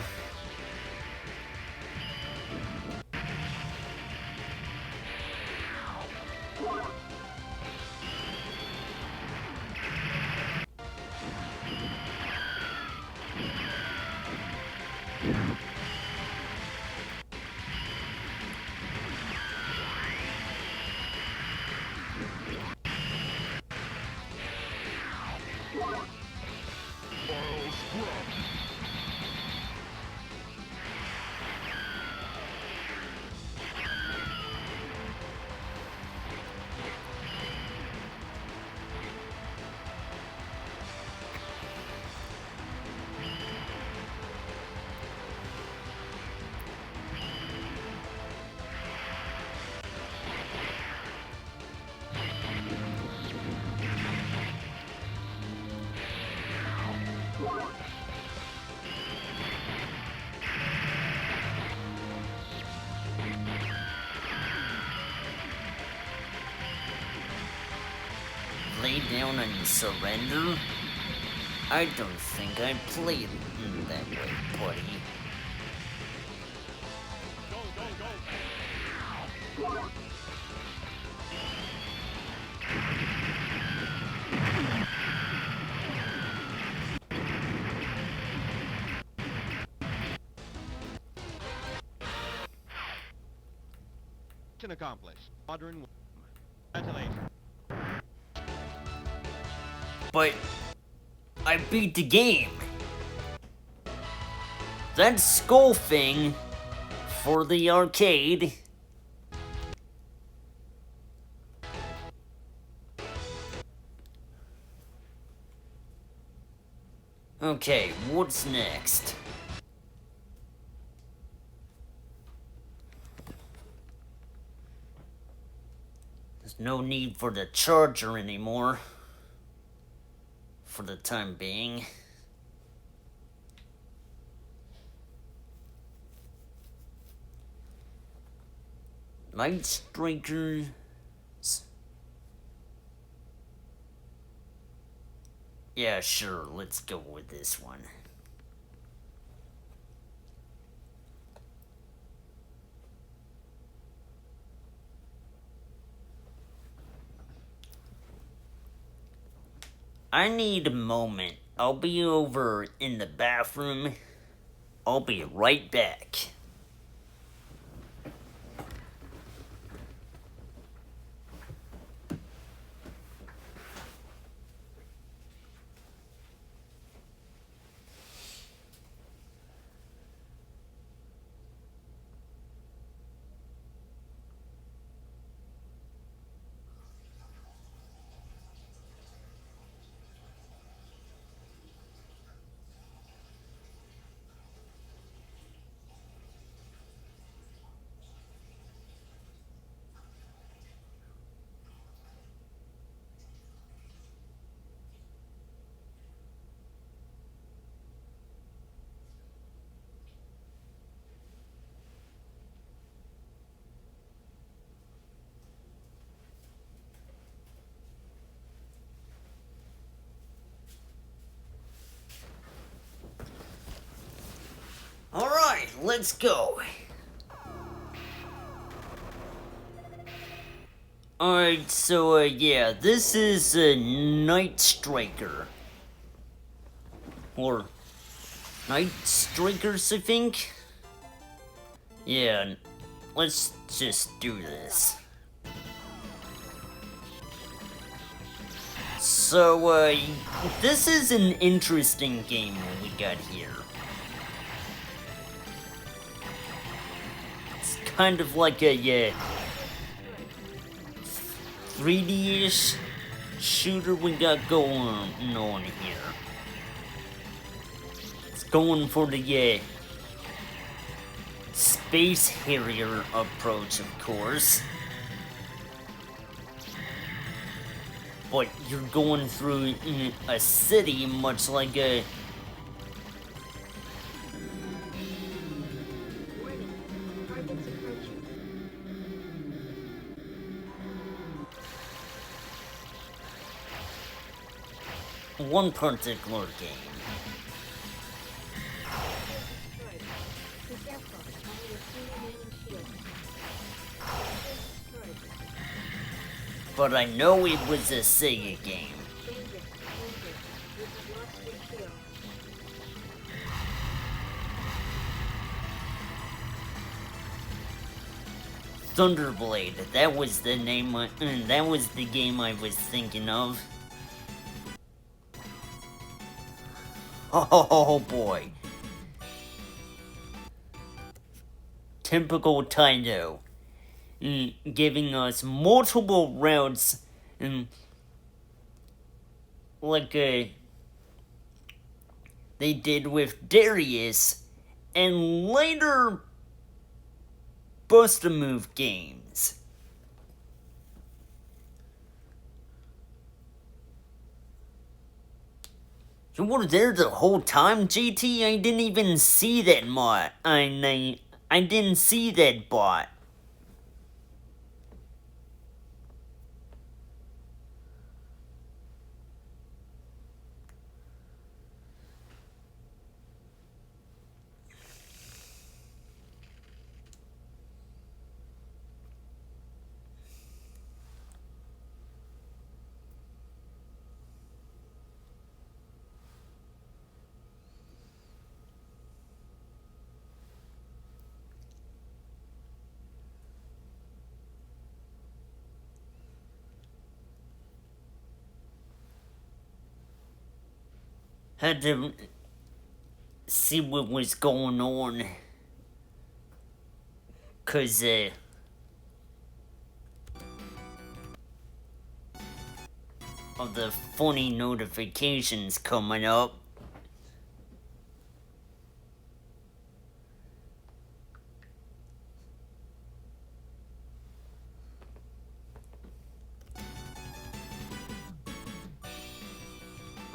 Lay down and surrender? I don't think I played that way, buddy. Mission accomplished. Modern. Congratulations. But I beat the game. That skull thing for the arcade. Okay, what's next? There's no need for the charger anymore. For the time being. Night Strikers. Yeah, sure, let's go with this one. I need a moment. I'll be over in the bathroom. I'll be right back. Alright, let's go. Alright, so, yeah, this is a Night Striker. Or Night Strikers, I think? Yeah, let's just do this. So, this is an interesting game we got here. It's kind of like a, 3D-ish shooter we got going on here. It's going for the, Space Harrier approach, of course. But you're going through a city much like a... one particular game. But I know it was a Sega game. Thunderblade, that was the name, that was the game I was thinking of. Oh boy. Typical Taito. Giving us multiple routes like they did with Darius and later Bust-A-Move games. You were there the whole time, JT? I didn't even see that mod. I didn't see that bot. Had to see what was going on. 'Cause, of the funny notifications coming up.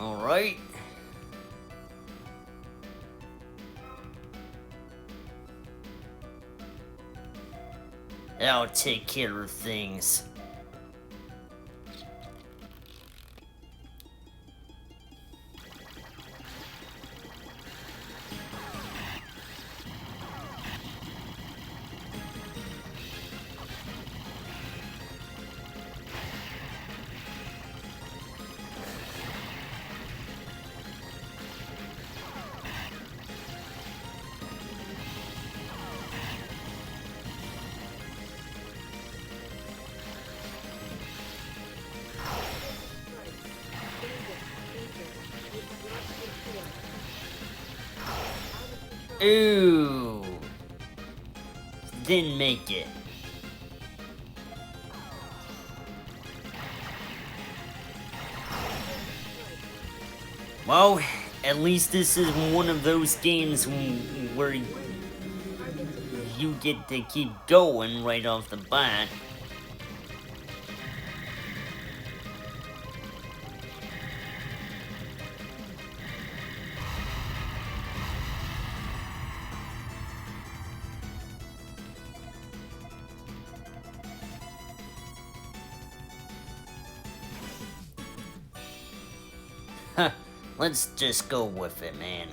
Alright. I'll take care of things. Ooh. Didn't make it. Well, at least this is one of those games where you get to keep going right off the bat. Huh, let's just go with it, man.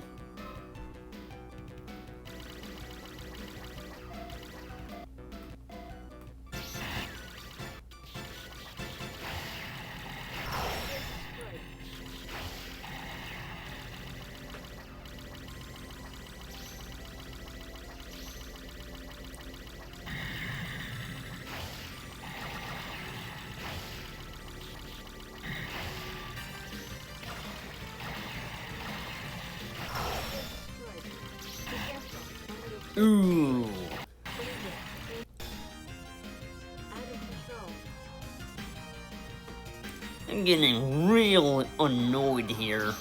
Ooh. I'm getting real annoyed here.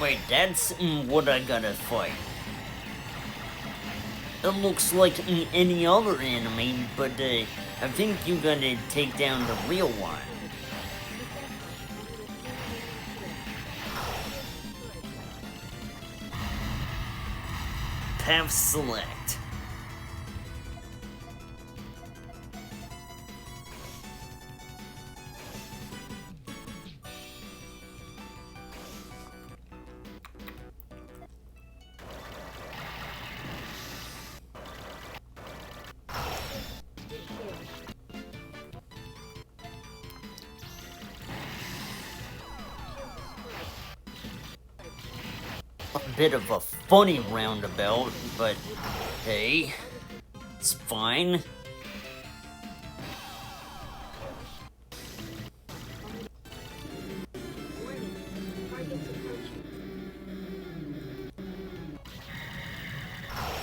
Wait, that's what I gotta fight. It looks like any other enemy, but I think you gotta take down the real one. Path select. A bit of a funny roundabout, but hey, it's fine.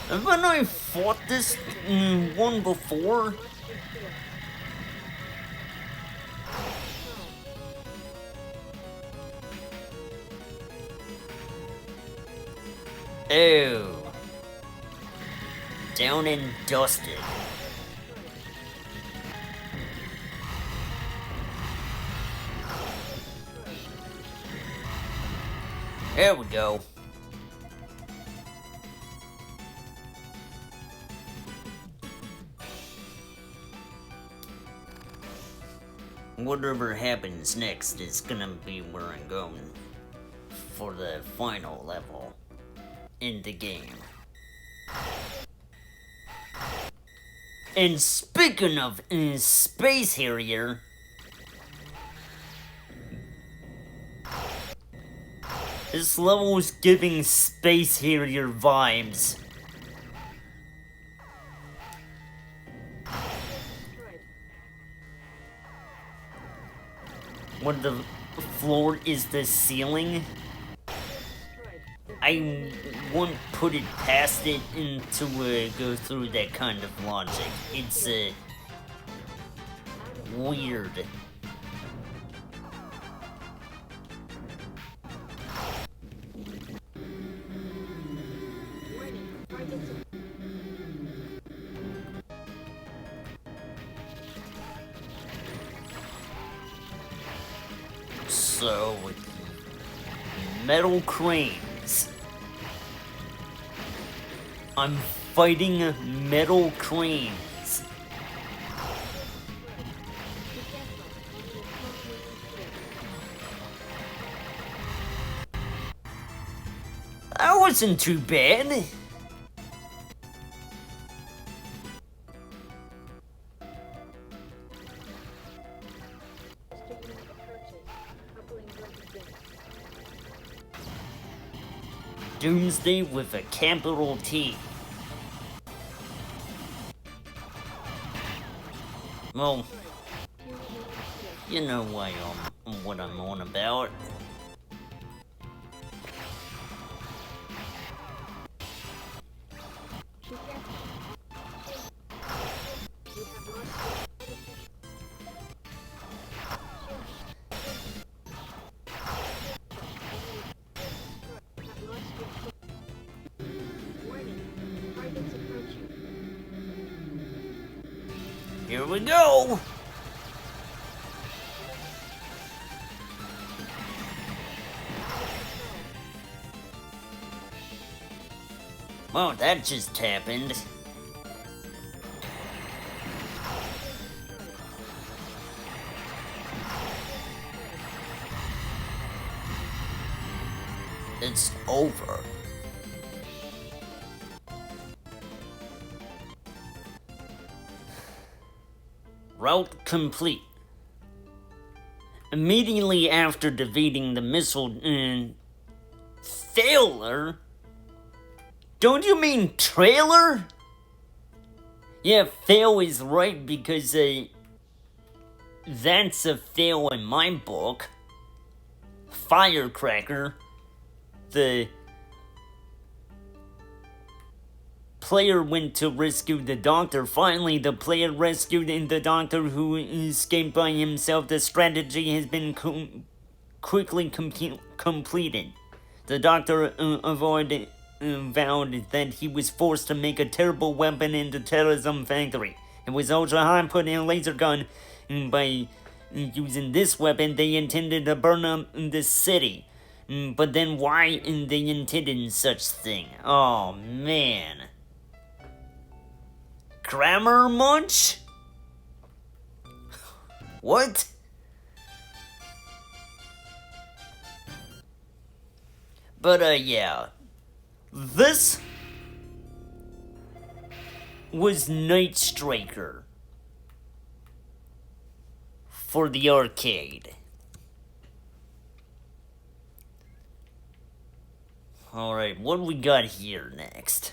Haven't I fought this one before? Oh. Down and dusted. There we go. Whatever happens next is gonna be where I'm going for the final level in the game. And speaking of Space Harrier, this level is giving Space Harrier vibes. When the floor is the ceiling, I won't put it past it to go through that kind of logic. It's weird. So, metal cranes. I'm fighting metal cranes. That wasn't too bad. Doomsday with a capital T. Well, you know why what I'm on about. Here we go! Well, that just happened. It's over. Route complete. Immediately after defeating the missile failure? Don't you mean trailer? Yeah, fail is right because that's a fail in my book. Firecracker. The player went to rescue the doctor. Finally, the player rescued the doctor who escaped by himself. The strategy has been quickly completed. The doctor vowed that he was forced to make a terrible weapon in the terrorism factory. It was ultra high put in a laser gun. By using this weapon, they intended to burn up the city. But then why they intended such thing? Oh man. Grammar munch? What? But yeah. This was Night Striker for the arcade. Alright, what do we got here next?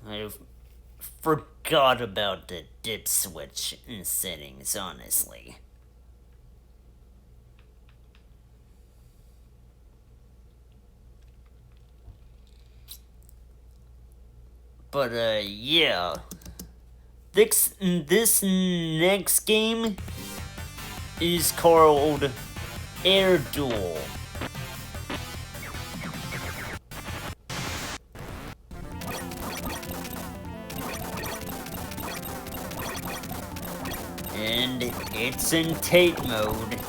I forgot about the dip switch settings, honestly. But yeah. This next game is called Air Duel. And it's in tape mode.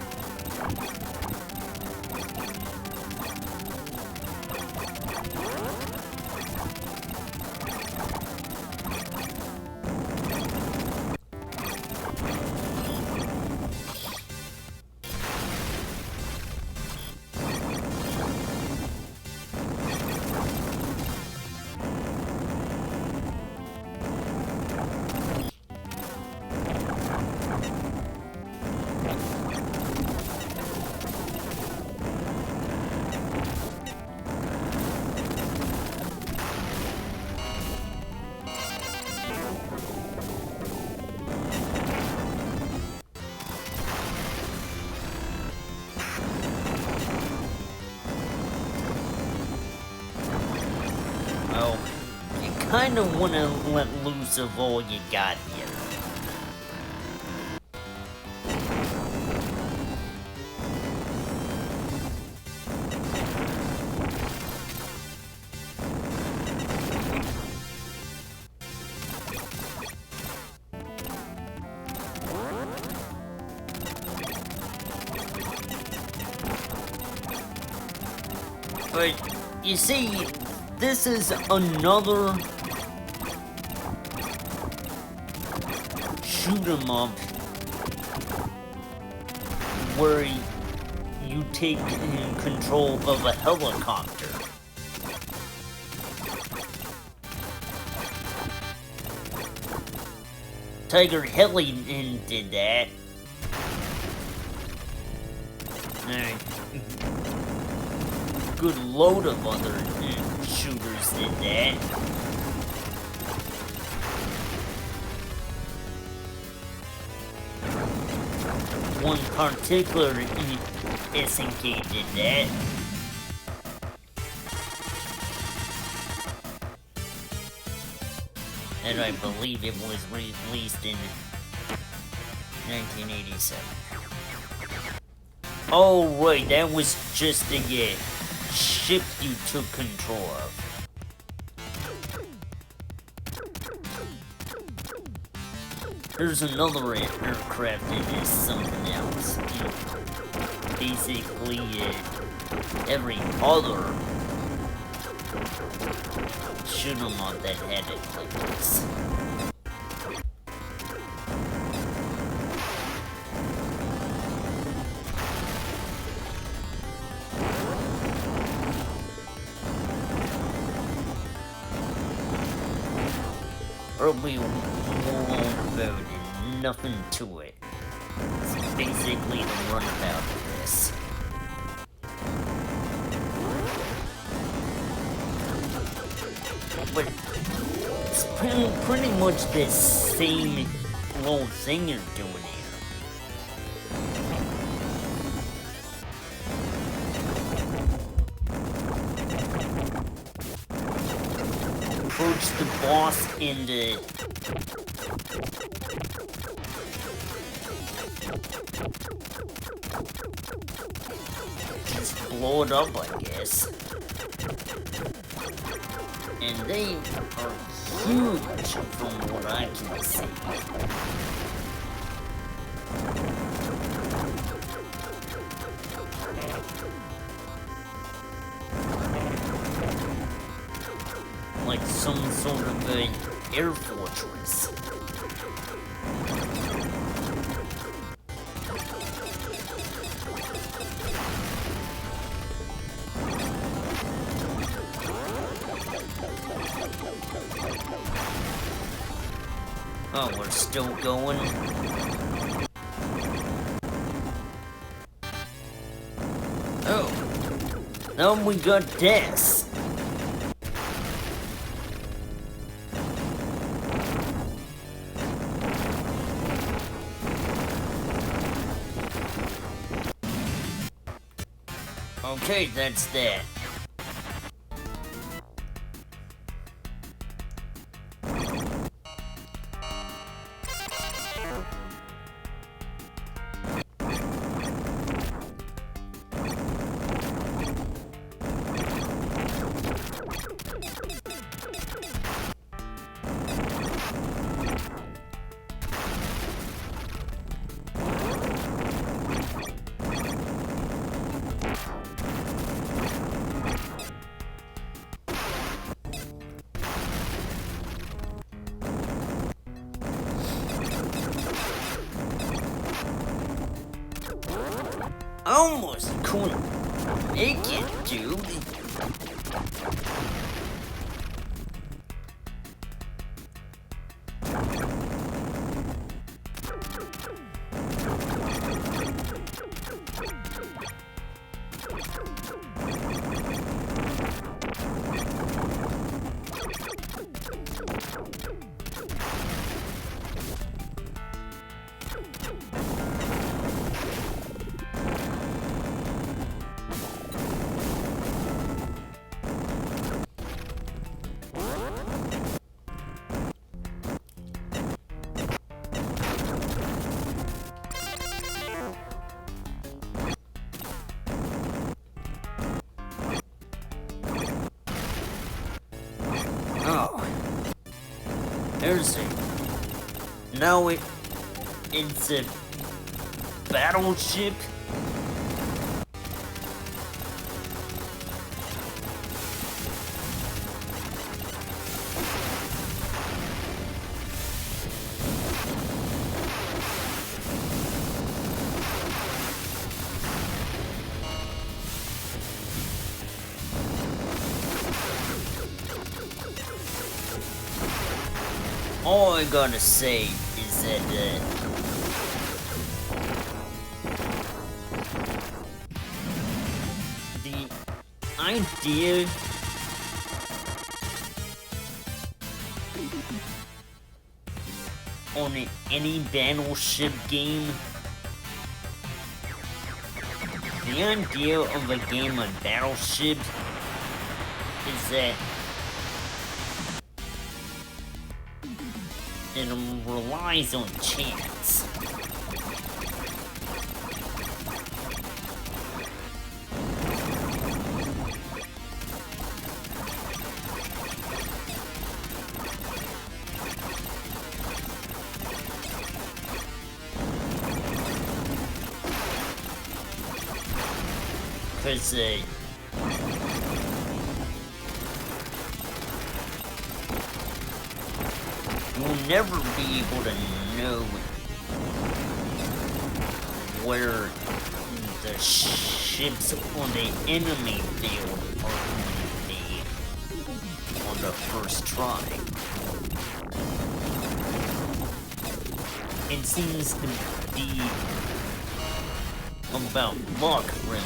kinda wanna let loose of all you got here. But, you see, this is another shoot 'em up where you take control of a helicopter. Tiger Heli did that. Good load of other shooters did that. One particular SNK did that. And I believe it was released in 1987. Oh, right, that was just the ship you took control of. There's another aircraft that is something else. Basically, every other shoot 'em up that had it like this. Probably more about it, nothing to it. It's basically the runabout of this. But it's pretty much the same little thing you're doing here. Approach the boss in the... Just blow it up, I guess. And they are huge from what I can see. Like some sort of an air fortress. Oh, we're still going? Oh. Now we got this. Okay, that's that. Almost couldn't make it, dude. Is it? No, it's a battleship? All I gotta say is that, the idea on any battleship game, the idea of a game on battleship is that it relies on chance. Because, you'll never be able to know where the ships on the enemy field are going to be on the first try. It seems to be about luck, really.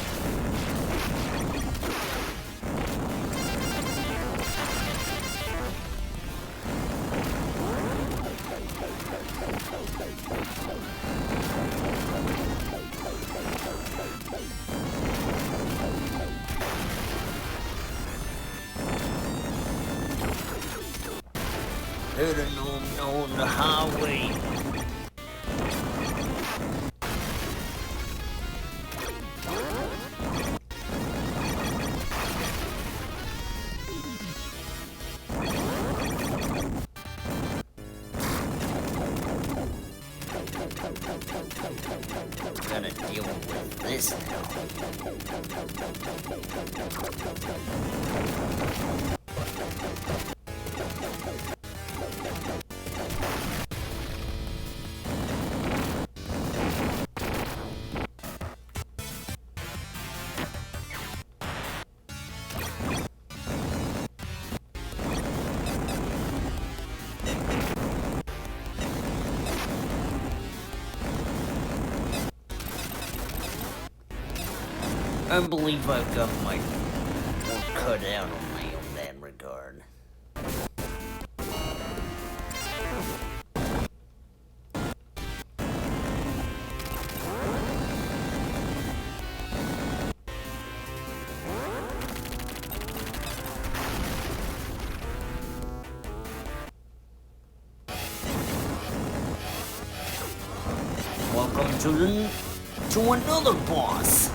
Heading on the highway. Gotta deal with this now. I believe I've got my work cut out on me in that regard. Welcome to another boss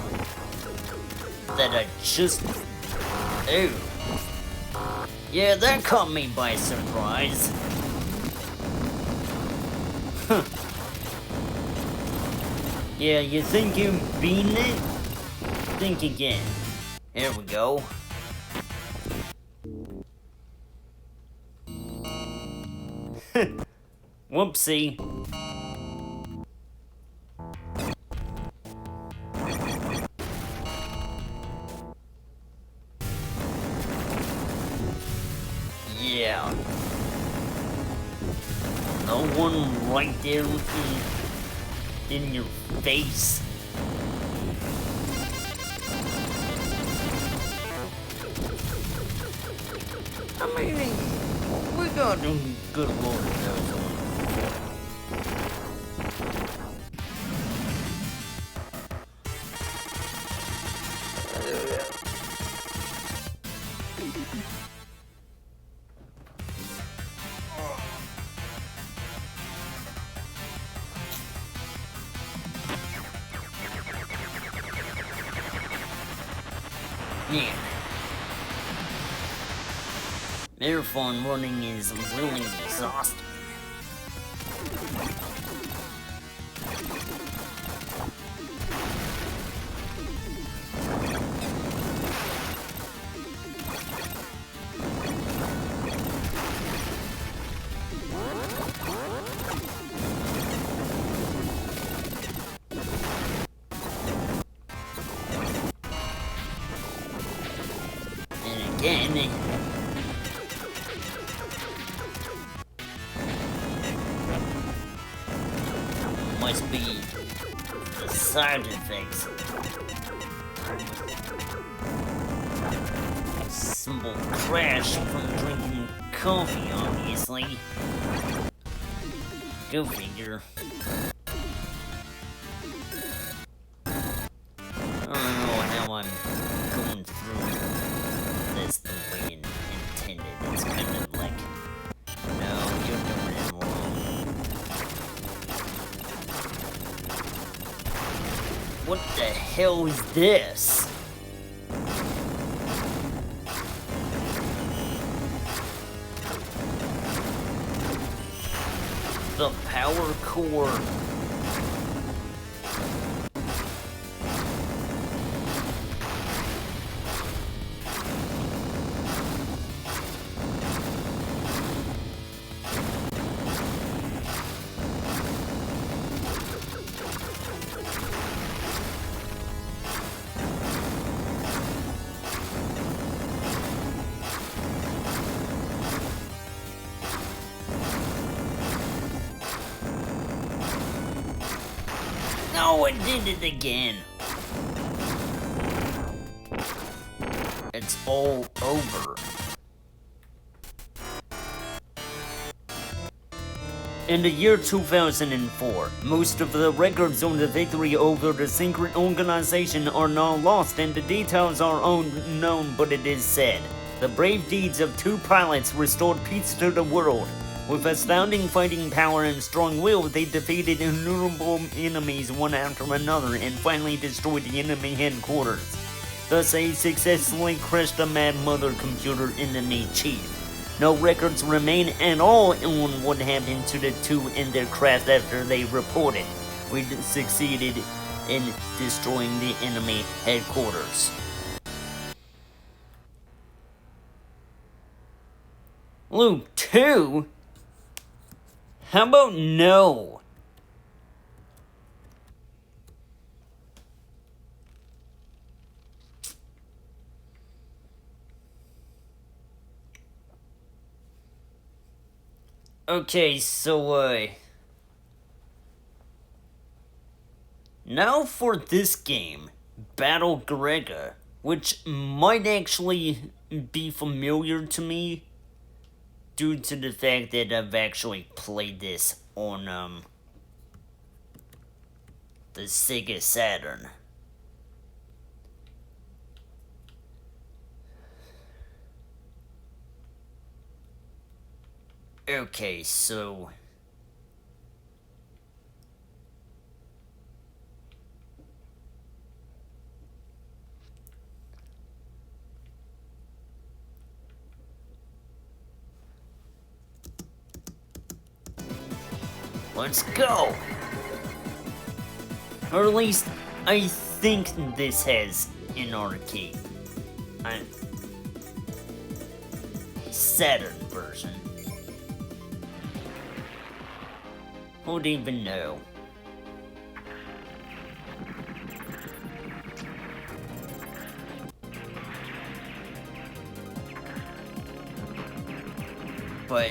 that I just... Oh. Yeah, that caught me by surprise. Huh. Yeah, you think you've beaten it? Think again. Here we go. Whoopsie. Yeah. No one right there in your face. I mean, we got a good Lord knows on. Yeah. Marathon running is really exhausting. again. Must be the side effects. Simple crash from drinking coffee, obviously. Go figure. I don't know how I'm going through this the way intended. It's kind of like, no, you're doing it wrong. What the hell is this? The power core. No, it did it again. It's all over. In the year 2004, most of the records on the victory over the secret organization are now lost and the details are unknown, but it is said the brave deeds of 2 pilots restored peace to the world. With astounding fighting power and strong will, they defeated innumerable enemies one after another and finally destroyed the enemy headquarters. Thus, they successfully crushed the Mad Mother computer enemy chief. No records remain at all on what happened to the 2 in their craft after they reported. We succeeded in destroying the enemy headquarters. Luke 2? How about no? Okay, so, now for this game, Battle Grega, which might actually be familiar to me due to the fact that I've actually played this on, the Sega Saturn. Okay, so let's go! Or at least, I think this has an arcade. Saturn version. Who'd even know? But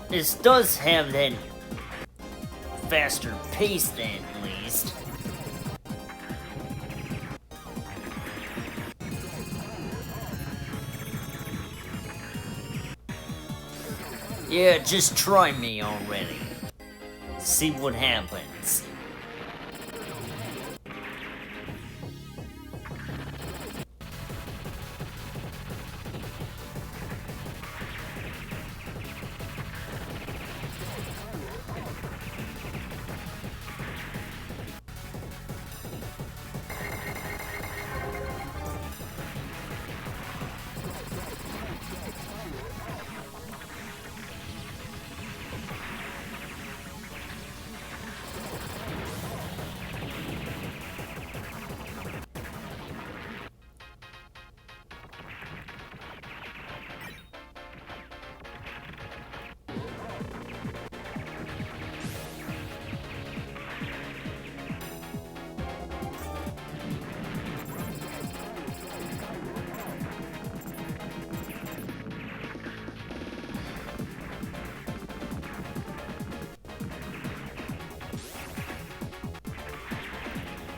this does have that faster pace at least. Yeah, just try me already. See what happens.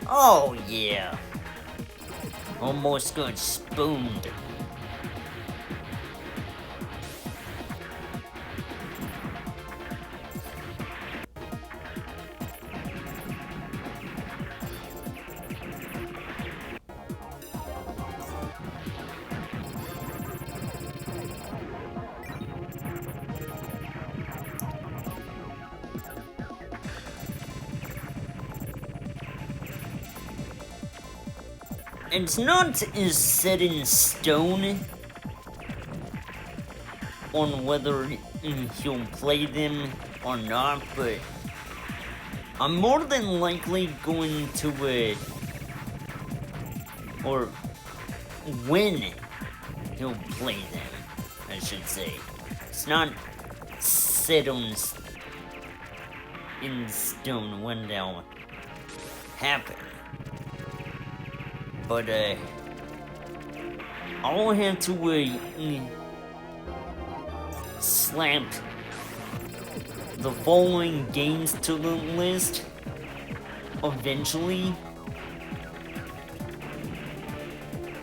Oh yeah. Almost got spooned. It's not set in stone on whether he'll play them or not, but I'm more than likely going to, or when he'll play them, I should say. It's not set in stone when they'll happen. But, I'll have to, slap the following games to the list eventually.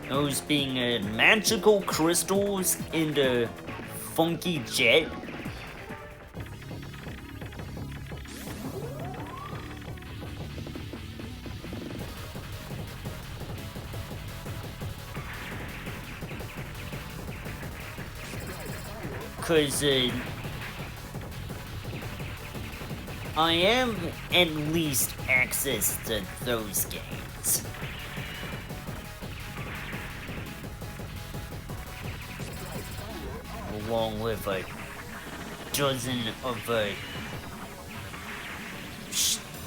Those being, Magical Crystals and, Funky Jet. Cause, I have at least access to those games. Along with a dozen of,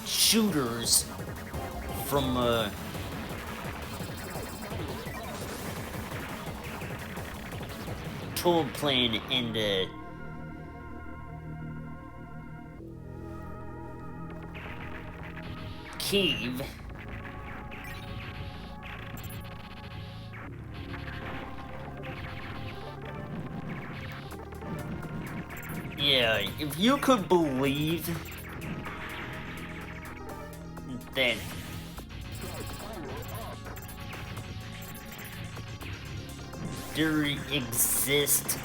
shooters from, Tour Plan and, Cave. Yeah, if you could believe that there exist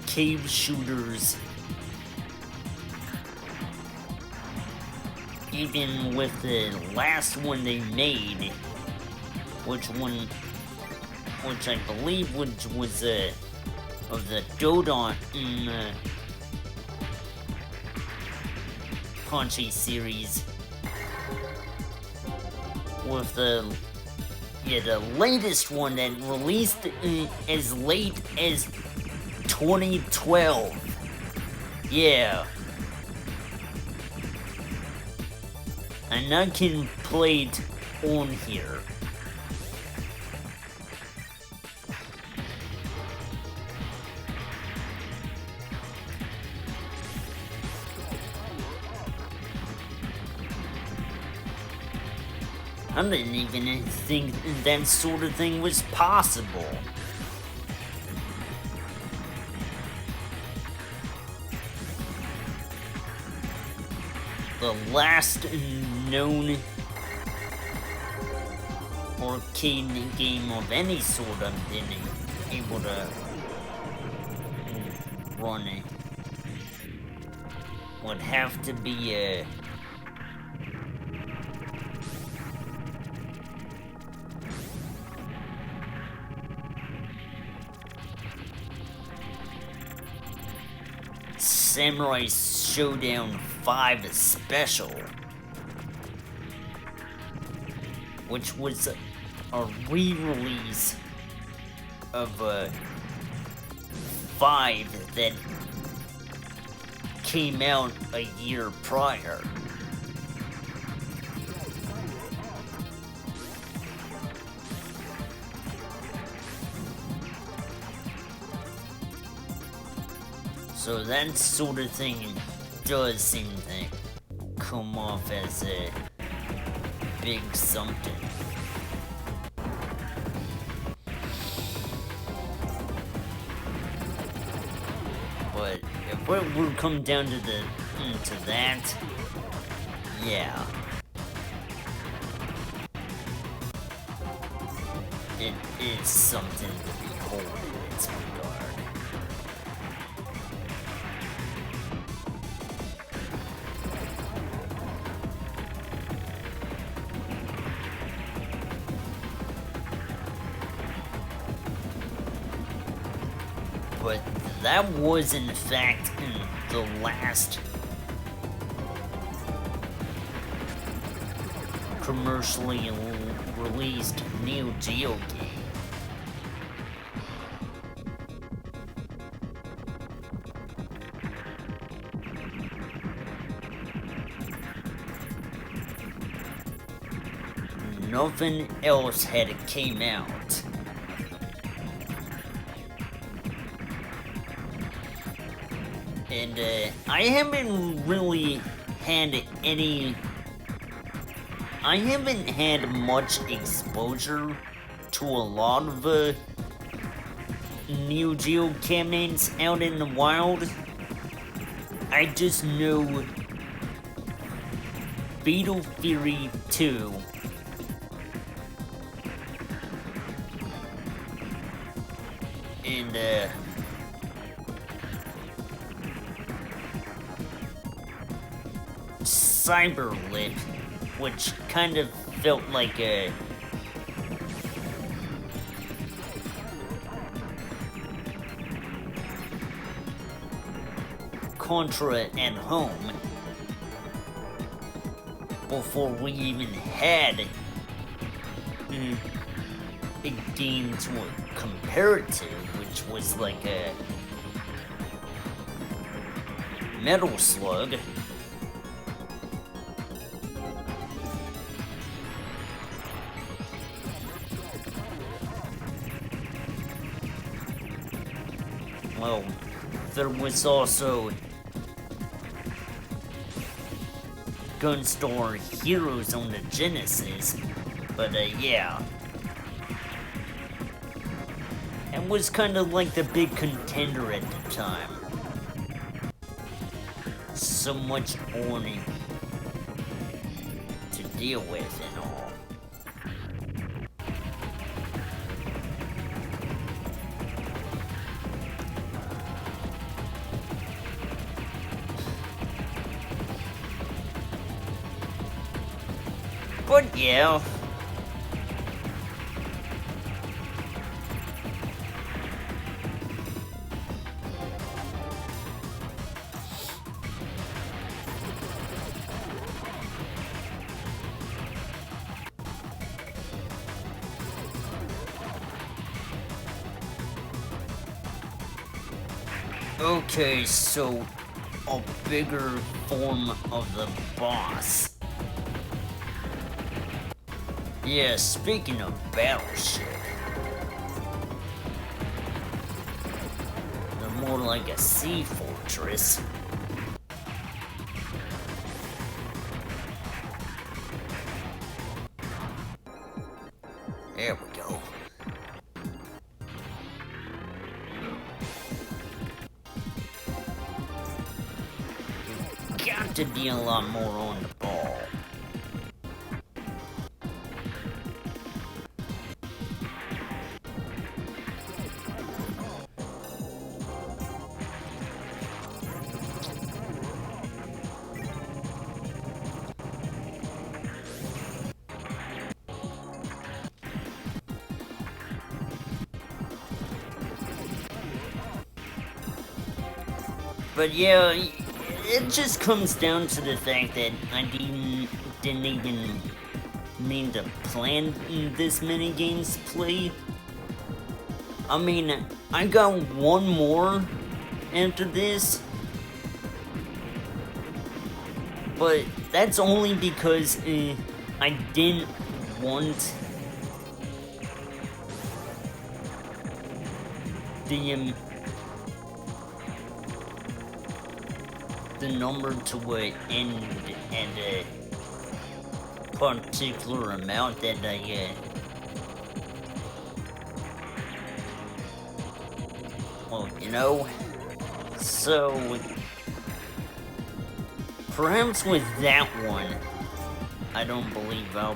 cave shooters even with the last one they made, which I believe was of the Dodon Ponchi series, with the latest one that released as late as 2012. Yeah. And I can play it on here. I didn't even think that sort of thing was possible. The last known arcade game of any sort I've been able to run it would have to be a Samurai Showdown 5 Special, which was a re-release of 5 that came out a year prior. So that sort of thing does seem to come off as a big something. But if it would come down to the into that, yeah. It is something to behold in its regard. But that was in fact the last commercially released Neo Geo game. Nothing else had came out. And I haven't really had I haven't had much exposure to a lot of Neo Geo cabinets out in the wild. I just know Fatal Fury 2 and Cyberlit, which kind of felt like a Contra at home before we even had a game to compare it to, which was like a Metal Slug. Well, there was also Gunstar Heroes on the Genesis, but yeah. It was kind of like the big contender at the time. So much Orny to deal with and all. But yeah. Okay, so a bigger form of the boss. Yeah, speaking of battleship, they're more like a sea fortress. There we go. You've got to be a lot more on the ball. But yeah, it just comes down to the fact that I didn't even mean to plan this many games to play. I mean, I got one more after this, but that's only because I didn't want the number to end at a particular amount that I well, you know, so Perhaps with that one, I don't believe I'll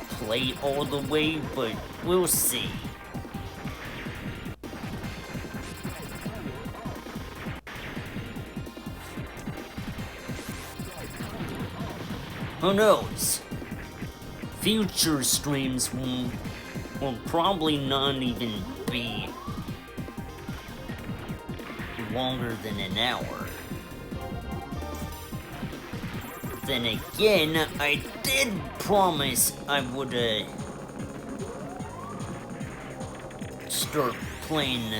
play all the way, but we'll see. Who knows? Future streams will probably not even be longer than an hour. Then again, I did promise I would start playing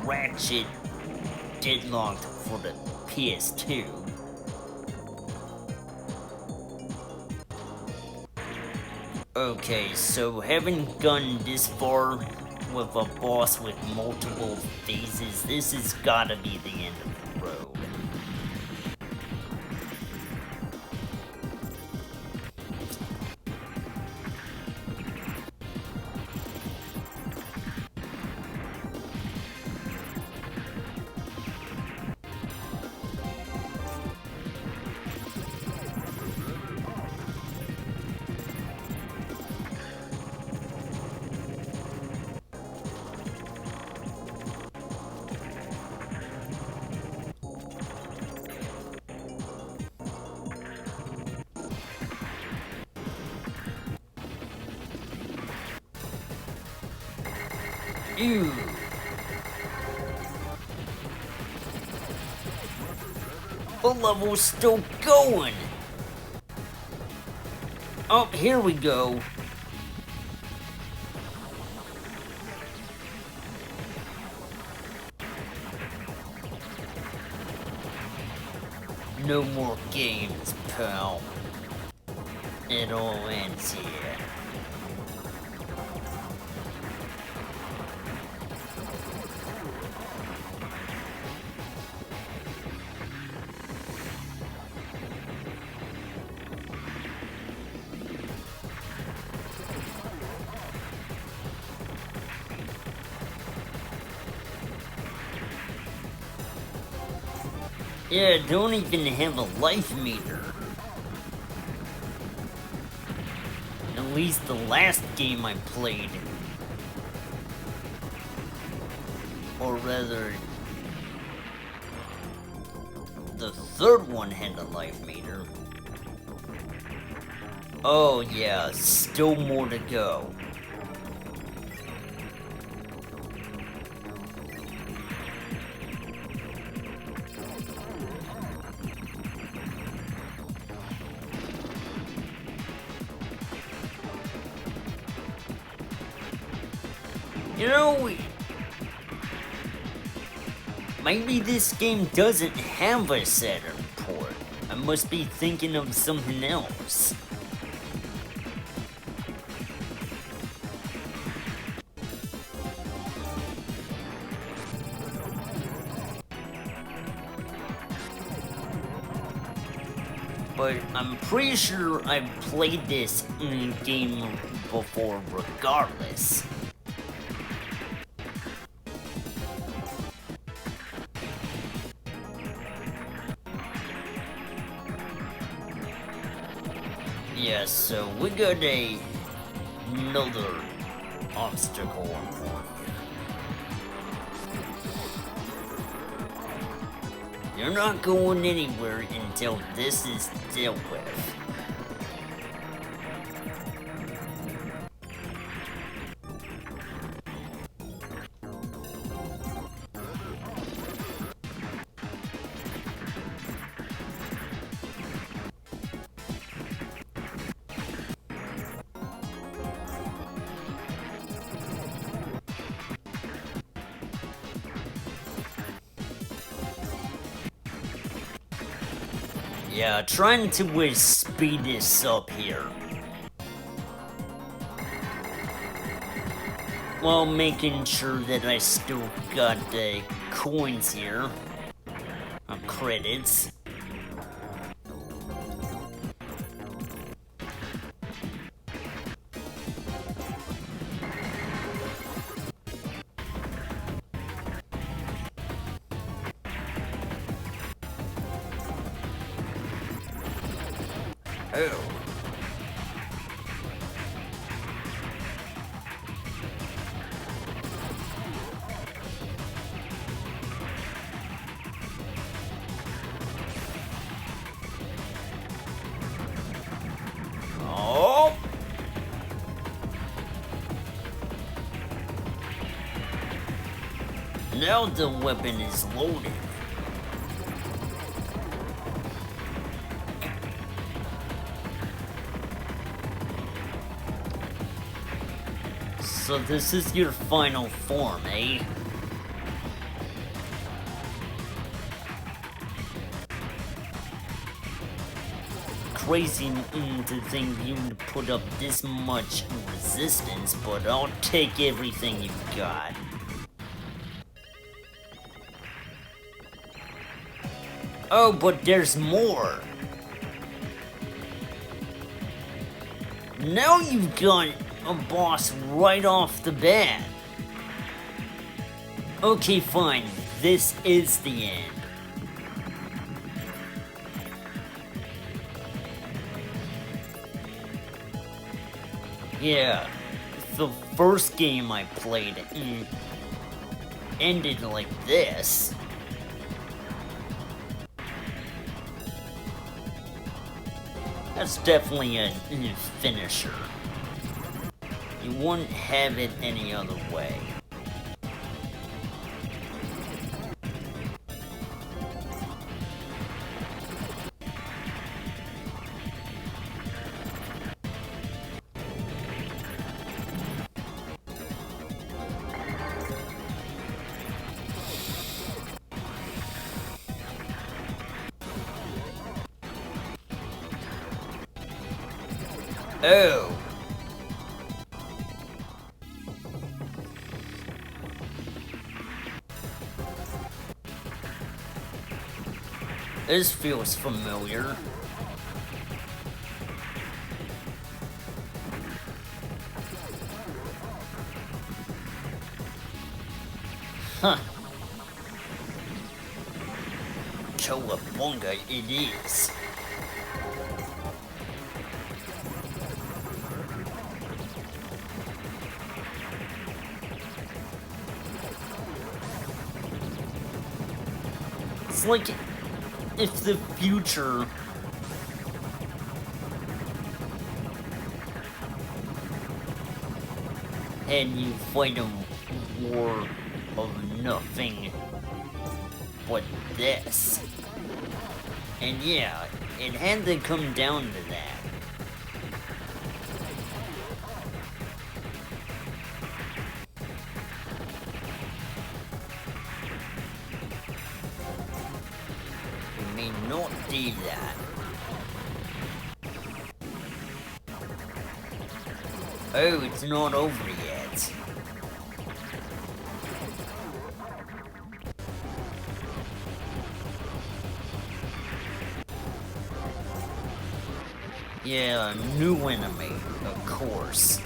Ratchet Deadlocked for the PS2. Okay, so having gone this far with a boss with multiple phases, this has gotta be the end of the road. Ew. The level's still going. Oh, here we go. No more games, pal. It all ends here. Yeah, don't even have a life meter. At least the last game I played. Or rather, the third one had a life meter. Oh yeah, still more to go. You know, maybe this game doesn't have a Saturn port. I must be thinking of something else. But I'm pretty sure I've played this in a game before regardless. Yes, so we got another obstacle for you. You're not going anywhere until this is dealt with. Yeah, trying to speed this up here. While making sure that I still got the coins here. Credits. Oh. Oh. Now the weapon is loaded. So this is your final form, eh? Crazy to think you'd put up this much resistance, but I'll take everything you've got. Oh, but there's more! Now you've got a boss right off the bat. Okay, fine. This is the end. Yeah, the first game I played ended like this. That's definitely a finisher. You wouldn't have it any other way. Oh. This feels familiar. Huh. Cowabunga it is. It's like if the future had you fight a war of nothing but this. And yeah, it had to come down to that. Not do that. Oh, it's not over yet. Yeah, a new enemy, of course.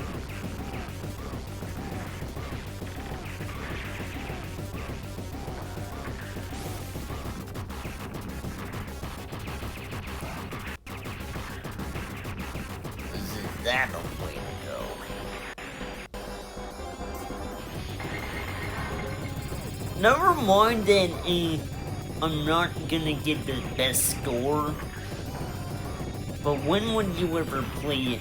That a way to go. Never mind that I'm not gonna get the best score. But when would you ever play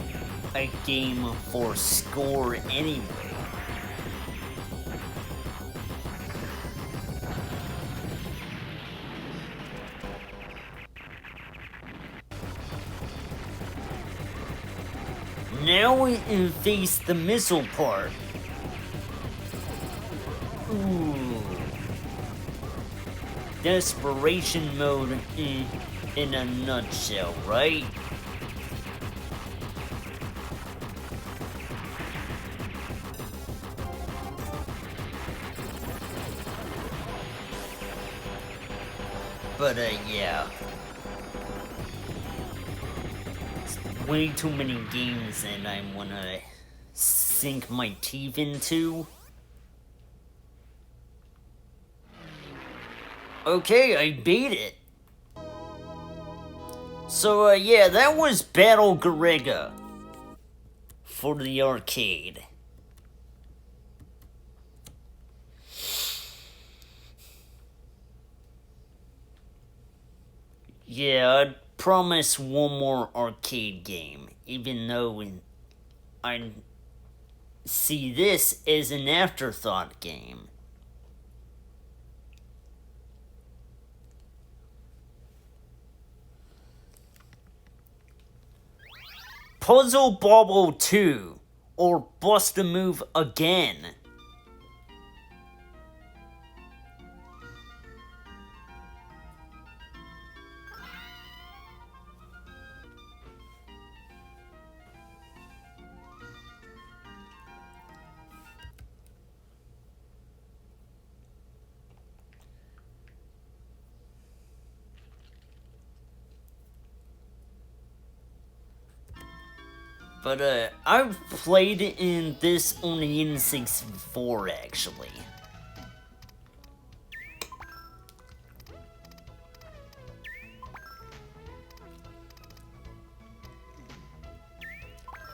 a game for score anyway? Now we face the missile part. Ooh. Desperation mode in a nutshell, right? But yeah. Way too many games that I wanna sink my teeth into. Okay, I beat it. So, yeah, that was Battle Garega for the arcade. Yeah, I promise one more arcade game, even though I see this as an afterthought game. Puzzle Bobble 2, or Bust a Move Again. But, I've played in this on the N64, actually.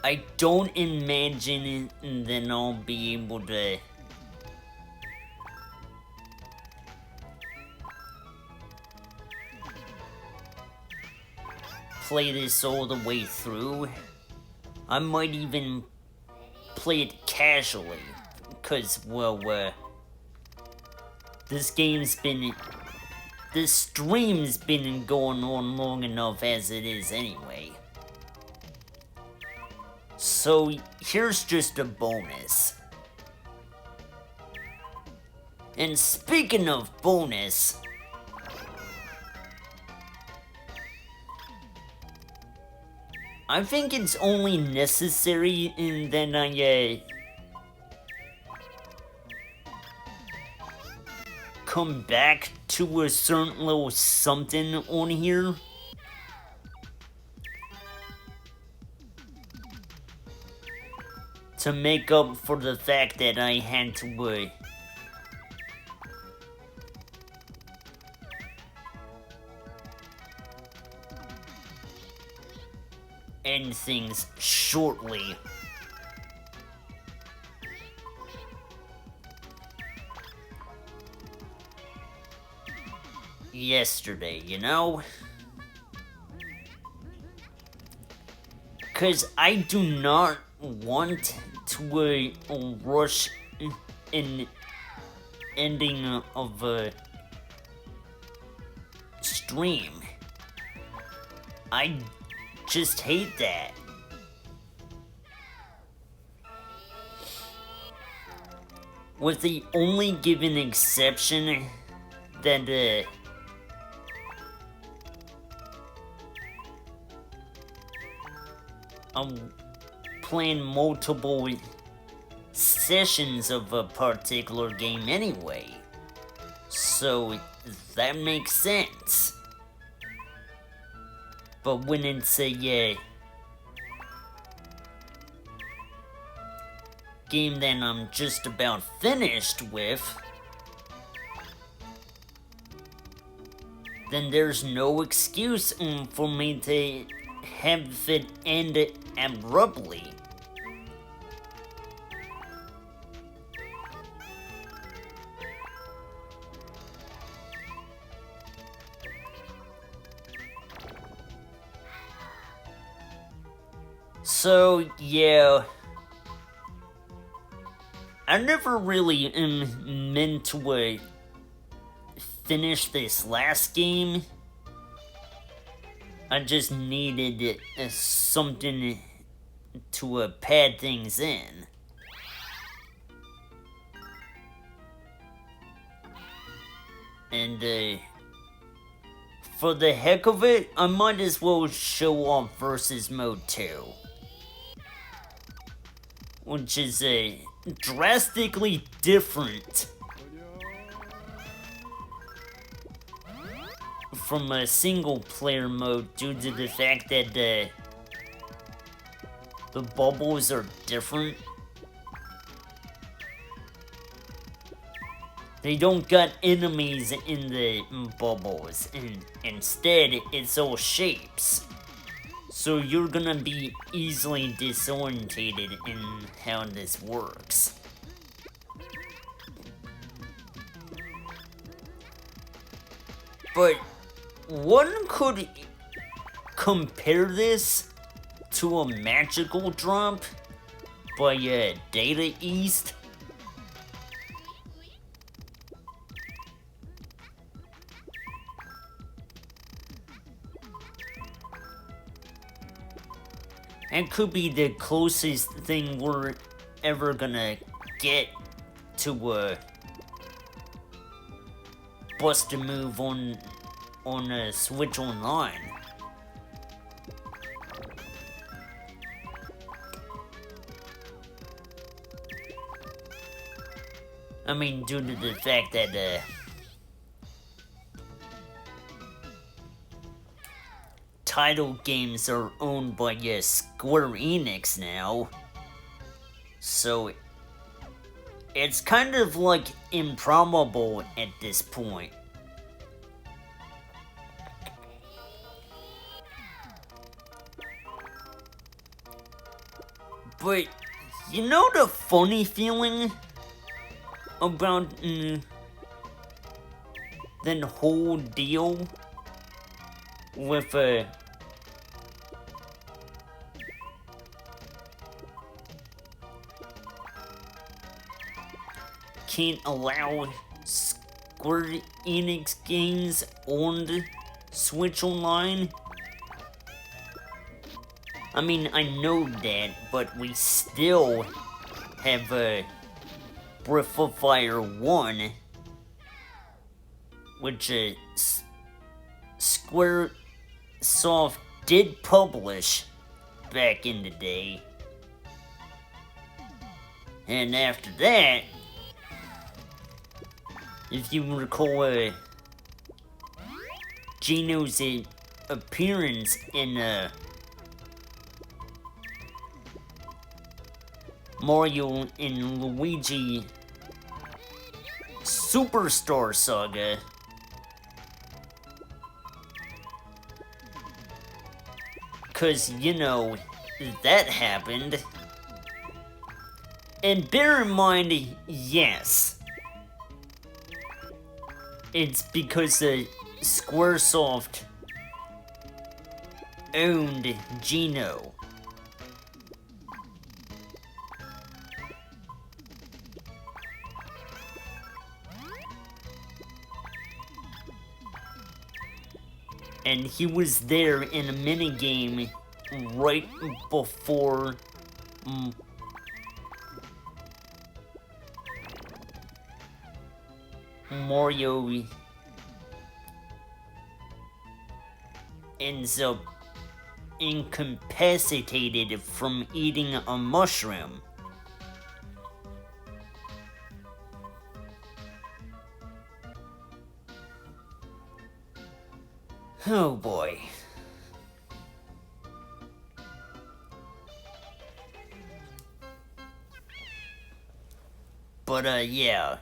I don't imagine that I'll be able to play this all the way through. I might even play it casually, because, well, this stream's been going on long enough as it is anyway. So, here's just a bonus. And speaking of bonus, I think it's only necessary that I, come back to a certain little something on here. To make up for the fact that I had to, end things shortly. Yesterday, you know? 'Cause I do not want to rush an ending of a stream. I just hate that. With the only given exception that I'm playing multiple sessions of a particular game anyway. So that makes sense. But when it's a game that I'm just about finished with, then there's no excuse for me to have it end abruptly. So, yeah, I never really meant to finish this last game. I just needed something to pad things in. And for the heck of it, I might as well show off Versus Mode 2. Which is drastically different from a single player mode due to the fact that the bubbles are different. They don't got enemies in the bubbles, and instead it's all shapes. So you're gonna be easily disorientated in how this works. But one could compare this to a magical drop by Data East. It could be the closest thing we're ever gonna get to bust a move on a Switch Online. I mean, due to the fact that title games are owned by Square Enix now, so it's kind of like improbable at this point. But you know the funny feeling about the whole deal with can't allow Square Enix games on Switch Online? I mean, I know that, but we still have Breath of Fire 1, which Squaresoft did publish back in the day. And after that, if you recall Gino's appearance in Mario and Luigi Superstar Saga, cause you know, that happened. And bear in mind, yes, it's because Squaresoft owned Gino. And he was there in a minigame right before Mario ends up incapacitated from eating a mushroom. Oh boy. But yeah.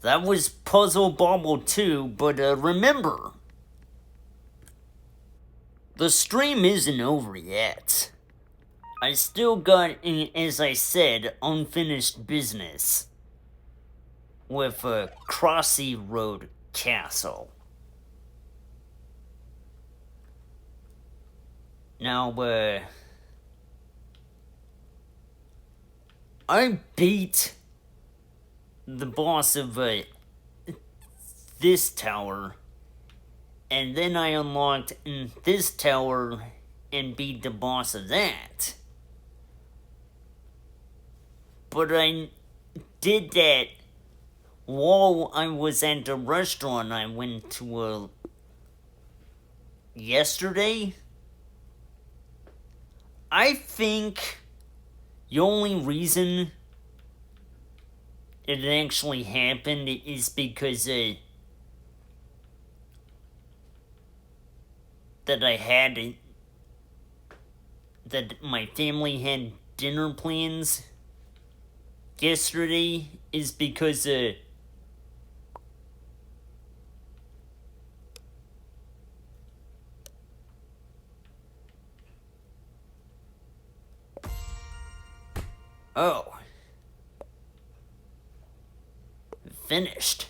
That was Puzzle Bobble 2, but remember, the stream isn't over yet. I still got, as I said, unfinished business with Crossy Road Castle. Now, I beat the boss of this tower, and then I unlocked this tower and beat the boss of that. But I did that while I was at the restaurant I went to yesterday. I think the only reason it actually happened is because that my family had dinner plans yesterday, is because Oh. Finished.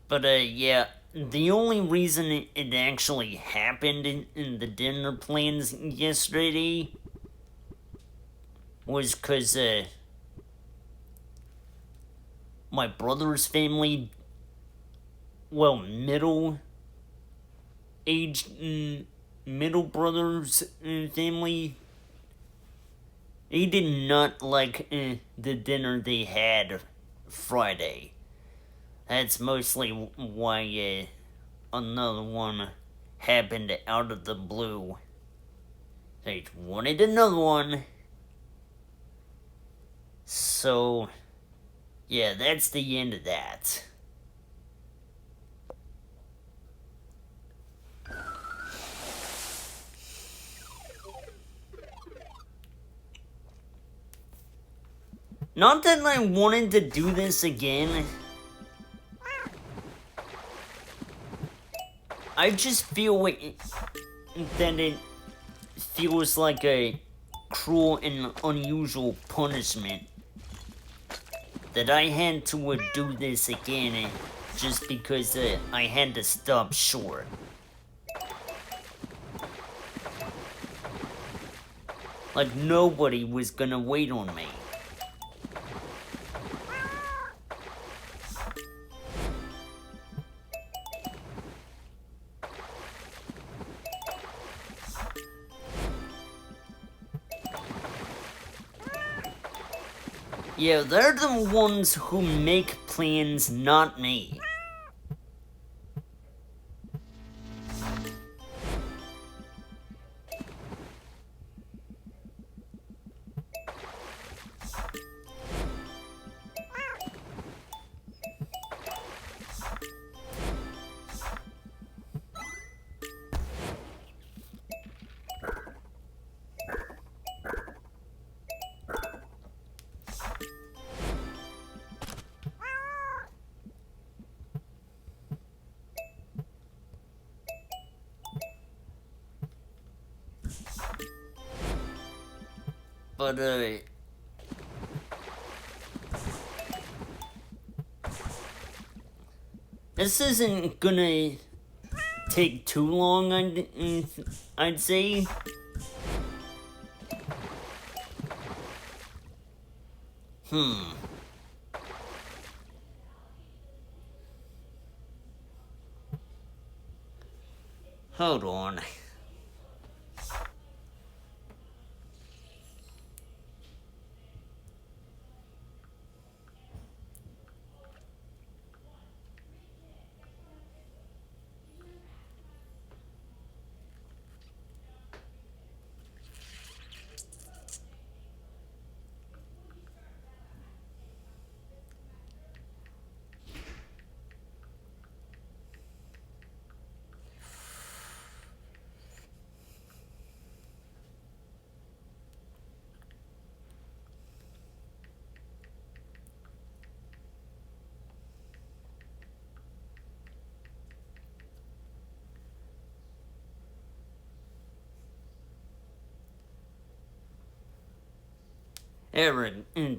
But, yeah, the only reason it actually happened in the dinner plans yesterday was because, my brother's family, well, middle brother's family, he did not like the dinner they had Friday. That's mostly why another one happened out of the blue. They wanted another one. So, yeah, that's the end of that. Not that I wanted to do this again. I just feel that it feels like a cruel and unusual punishment that I had to do this again just because I had to stop short. Like nobody was gonna wait on me. Yeah, they're the ones who make plans, not me. But, this isn't gonna take too long, I'd say. Hold on.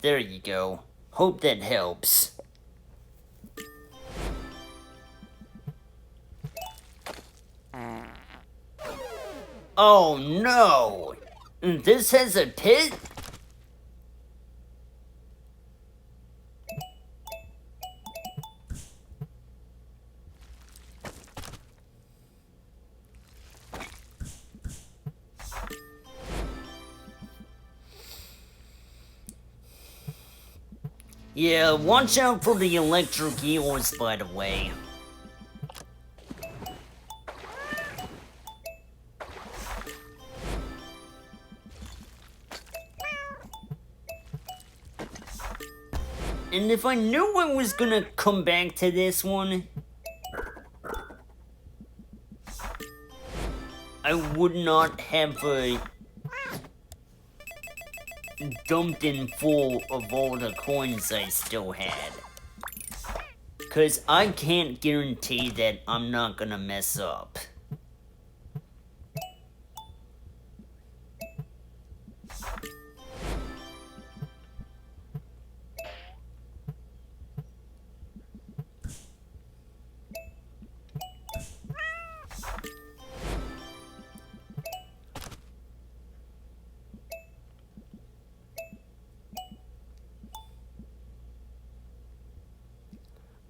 There you go. Hope that helps. Oh no! This has a pit? Yeah, watch out for the electric eels, by the way. And if I knew I was gonna come back to this one, I would not have dumped in full of all the coins I still had. Cause I can't guarantee that I'm not gonna mess up.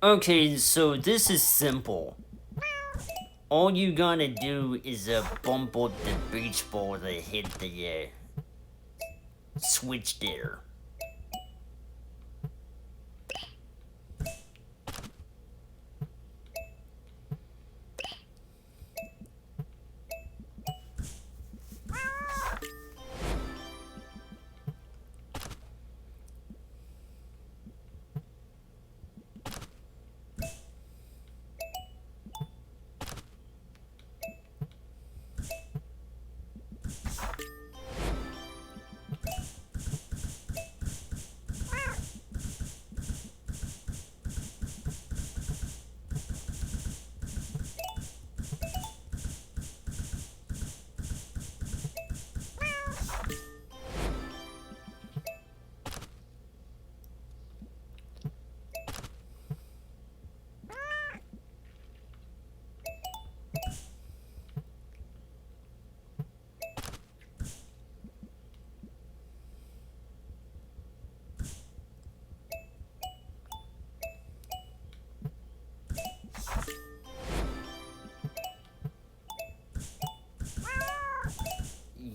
Okay, so this is simple. All you gotta do is bump up the beach ball to hit the switch there.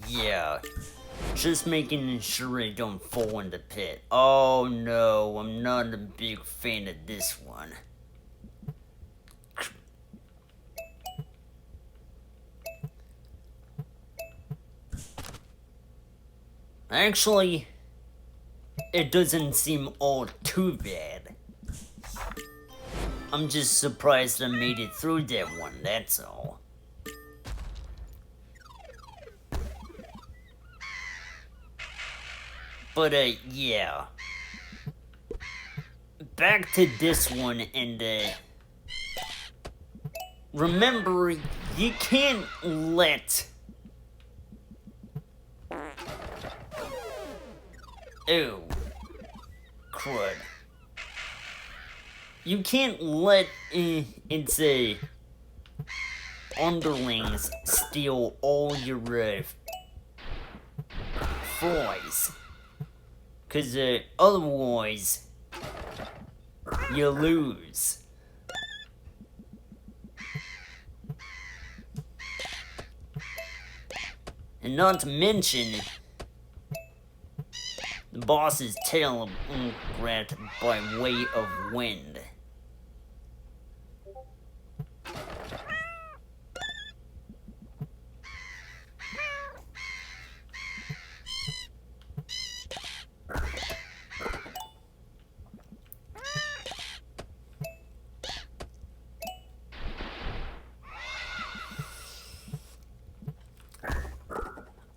Yeah, just making sure I don't fall in the pit. Oh no, I'm not a big fan of this one. Actually, it doesn't seem all too bad. I'm just surprised I made it through that one, that's all. But, yeah. Back to this one, and, remember, you can't let... Ew. Crud. You can't let, its, underlings steal all your, fries. Cause, otherwise, you lose. And not to mention, the boss's tail grabbed by way of wind.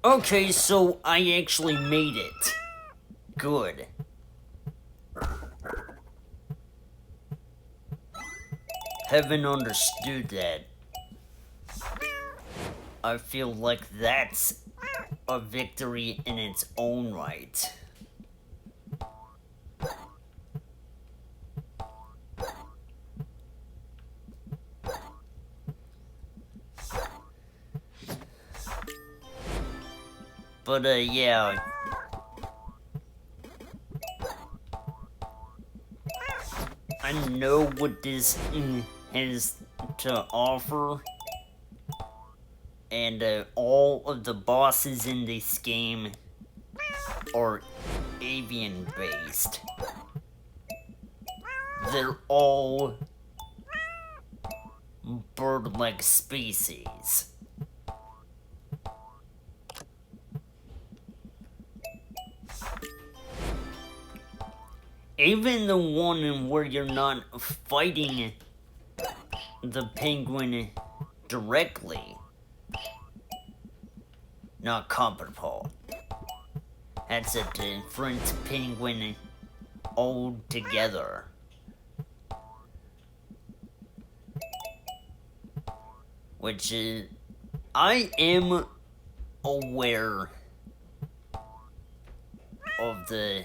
Okay, so I actually made it. Good. Haven't understood that. I feel like that's a victory in its own right. But, yeah. I know what this has to offer. And, all of the bosses in this game are avian-based. They're all bird-like species. Even the one where you're not fighting the penguin directly. Not comparable. That's a different penguin altogether. Which is... I am aware of the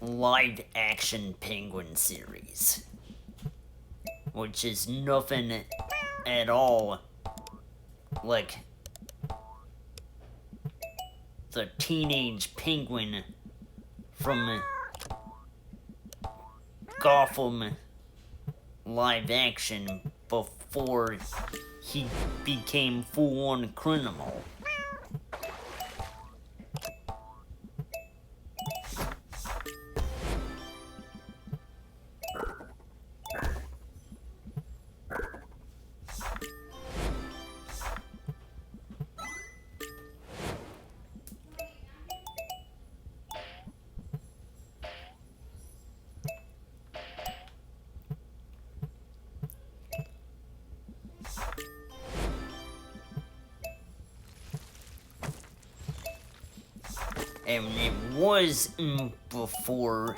live action penguin series, which is nothing at all like the teenage penguin from Gotham live action before he became full-on criminal. And it was before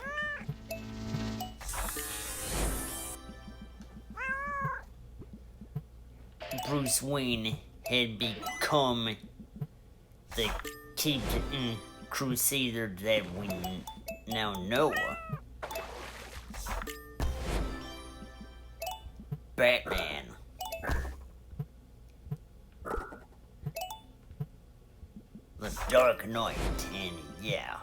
Bruce Wayne had become the caped crusader that we now know. Batman. The Dark Knight, and yeah.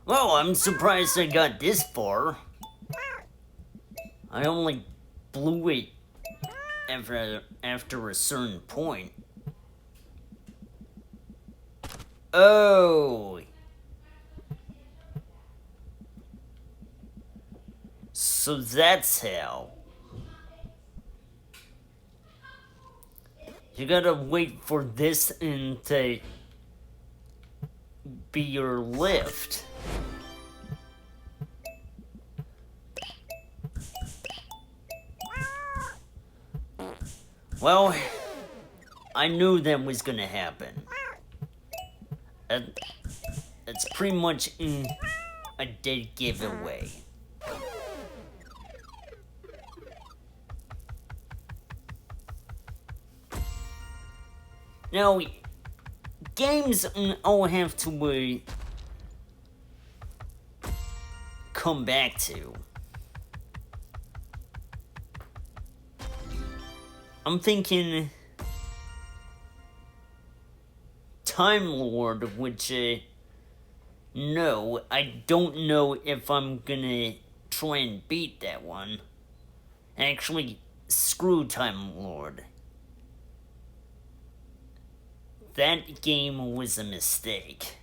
Well, I'm surprised I got this far. I only blew it after a certain point. Oh. So that's how. You gotta wait for this to be your lift. Well, I knew that was gonna happen. It's pretty much a dead giveaway. Now, games all have to come back to. I'm thinking Time Lord, which, no, I don't know if I'm gonna try and beat that one. Actually, screw Time Lord. That game was a mistake.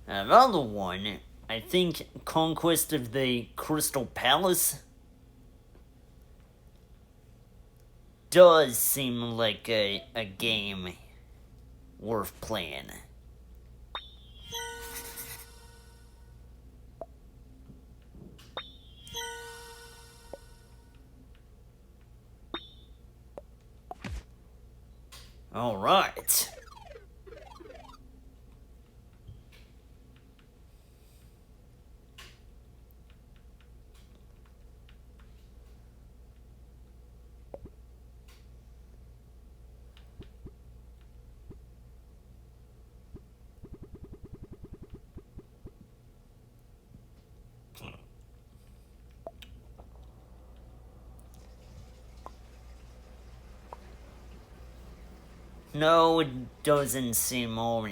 Another one, I think Conquest of the Crystal Palace does seem like a game worth playing. All right. No, it doesn't seem all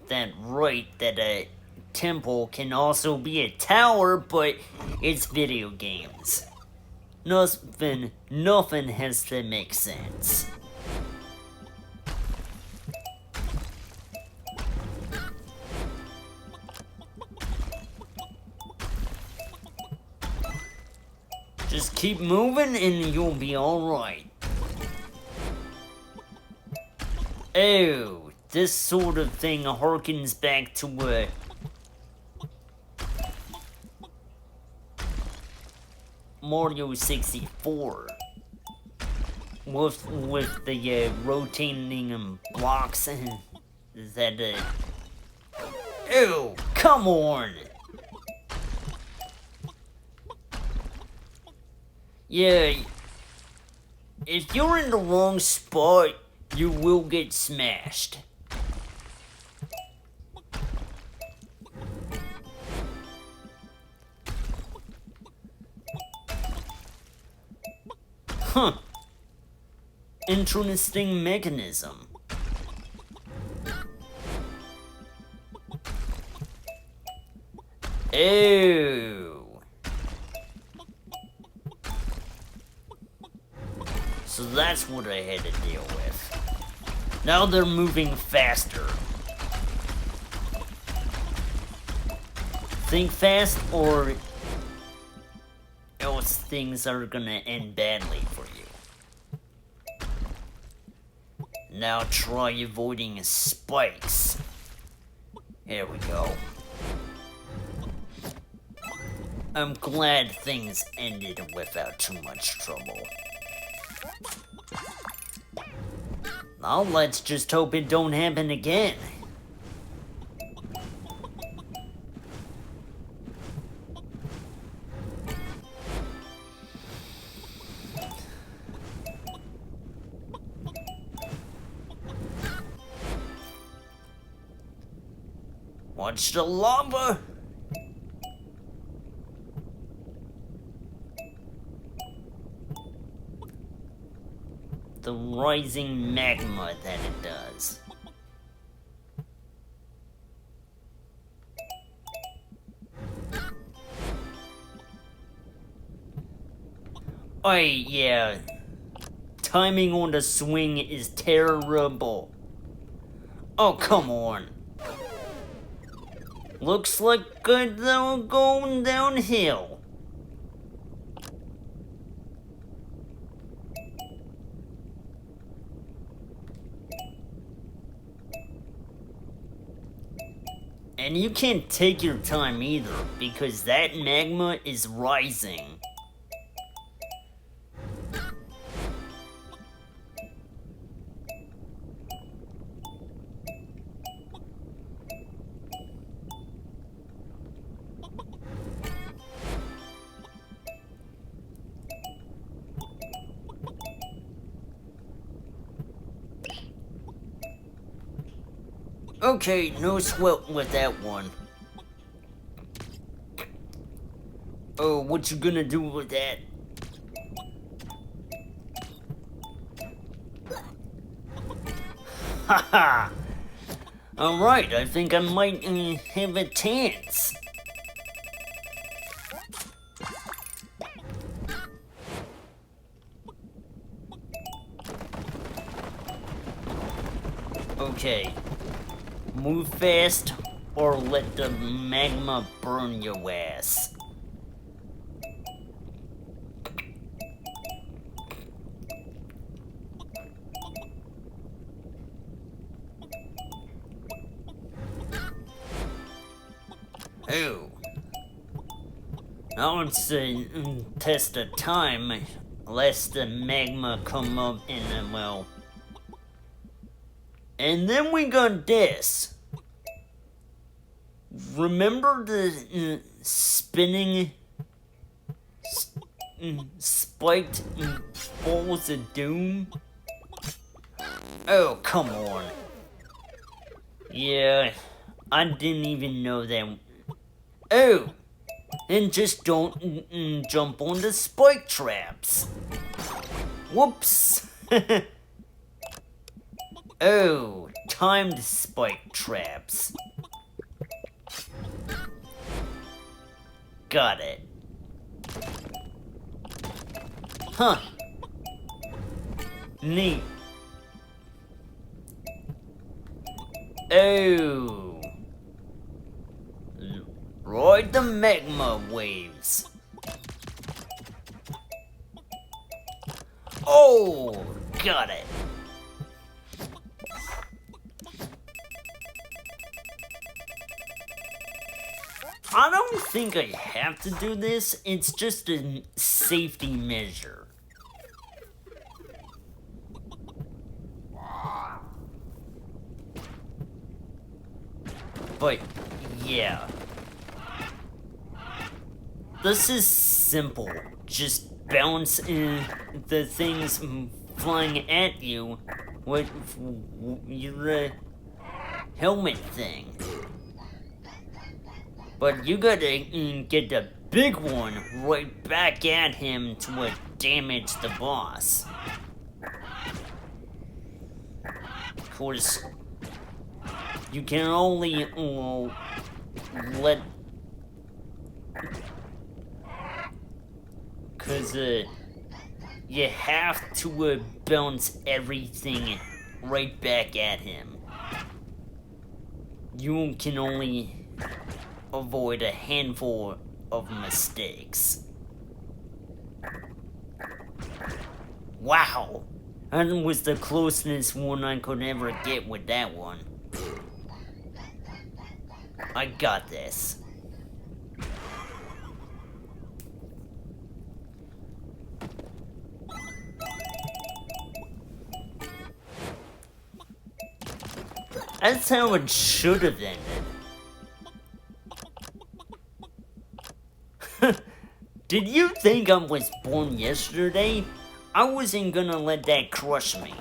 that right that a temple can also be a tower, but it's video games. Nothing has to make sense. Just keep moving and you'll be alright. Oh, this sort of thing harkens back to Mario 64. With the rotating blocks that ew, come on! Yeah, if you're in the wrong spot, you will get smashed. Huh. Interesting mechanism. Ew. So that's what I had to deal with. Now they're moving faster. Think fast or else things are gonna end badly for you. Now try avoiding spikes. Here we go. I'm glad things ended without too much trouble. Now let's just hope it don't happen again. Watch the lava! The rising magma that it does. Oh yeah, timing on the swing is terrible. Oh come on. Looks like they're going downhill. And you can't take your time either, because that magma is rising. Okay, no sweat with that one. Oh, what you gonna do with that? Haha! Alright, I think I might have a chance. Okay. Move fast, or let the magma burn your ass. Oh. Now it's a test of time, lest the magma come up and, well... And then we got this. Remember the spinning spiked balls of doom? Oh, come on. Yeah, I didn't even know that. Oh, and just don't jump on the spike traps. Whoops. Oh, timed spike traps. Got it. Huh. Neat. Oh. Ride the magma waves. Oh, got it. I don't think I have to do this, it's just a safety measure. But, yeah. This is simple. Just bounce in the things flying at you with your helmet thing. But you gotta get the big one right back at him to damage the boss. Of course, you can only let... Cause you have to bounce everything right back at him. You can only avoid a handful of mistakes. Wow! That was the closest one I could ever get with that one. I got this. That's how it should have ended. Did you think I was born yesterday? I wasn't gonna let that crush me.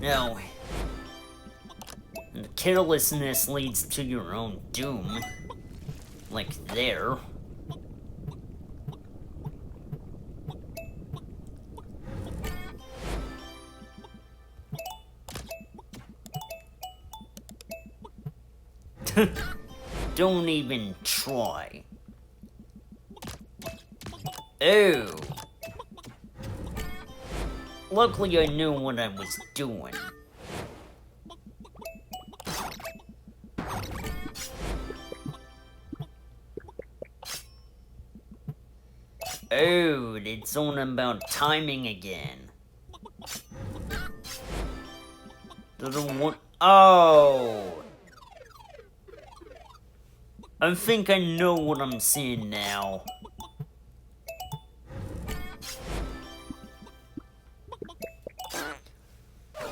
No. Carelessness leads to your own doom. Like there. Don't even try. Oh. Luckily I knew what I was doing. Oh, it's all about timing again. Oh! I think I know what I'm seeing now.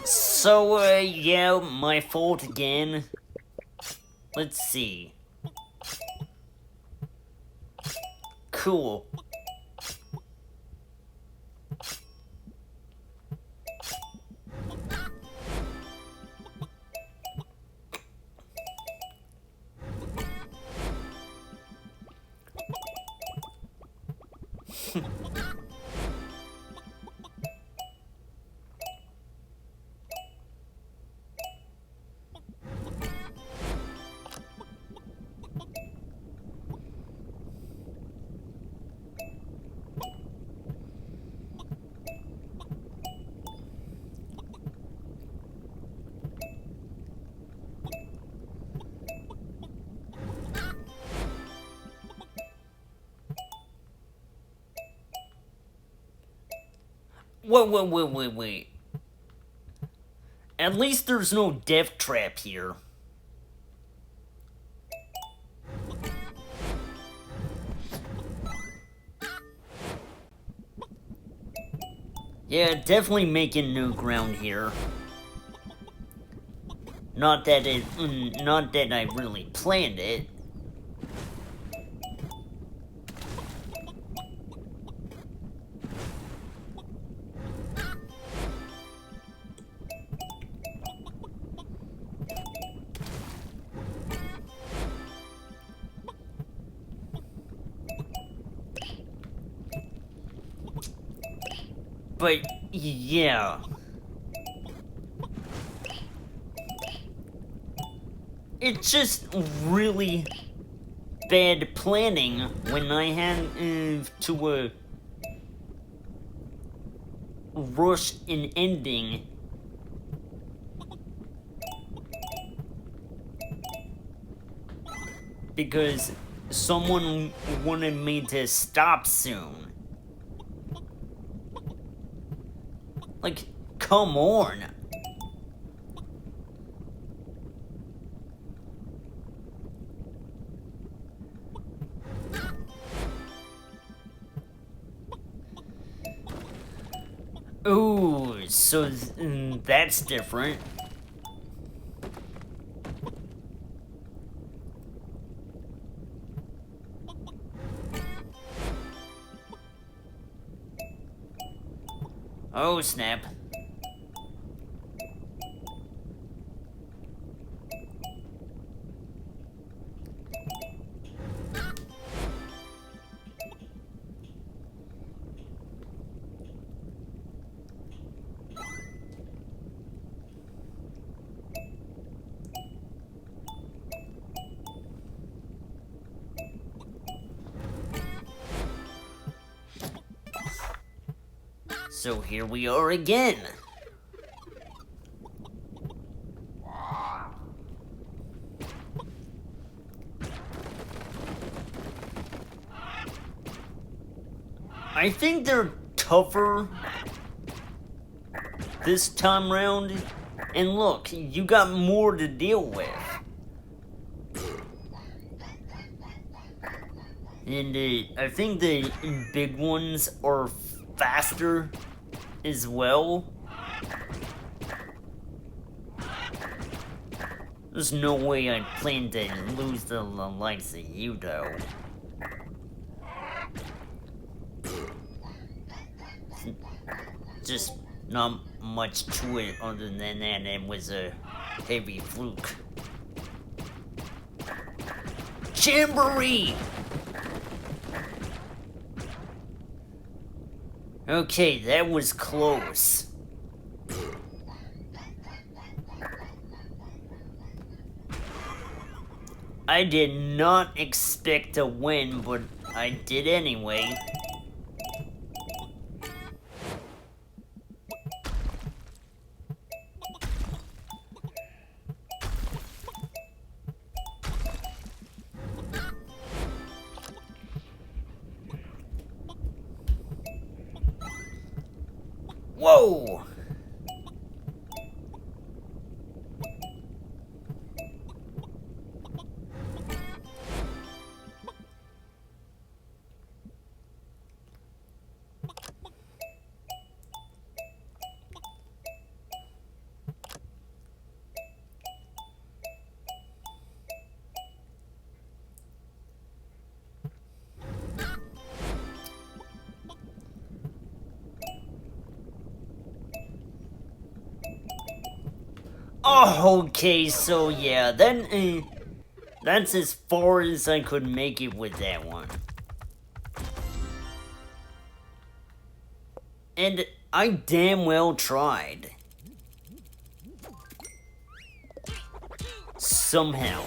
So, yeah, my fault again. Let's see. Cool. Wait. At least there's no death trap here. Yeah, definitely making new ground here. Not that I really planned it. But, yeah. It's just really bad planning when I had to rush an ending. Because someone wanted me to stop soon. Like, come on. Ooh, so that's different. Oh, snap. So here we are again. I think they're tougher this time round. And look, you got more to deal with. And I think the big ones are faster as well. There's no way I plan to lose the likes of you, though. Just not much to it other than that it was a heavy fluke. Jamboree! Okay, that was close. I did not expect to win, but I did anyway. Whoa! Oh, okay, so yeah, then, that's as far as I could make it with that one. And I damn well tried. Somehow.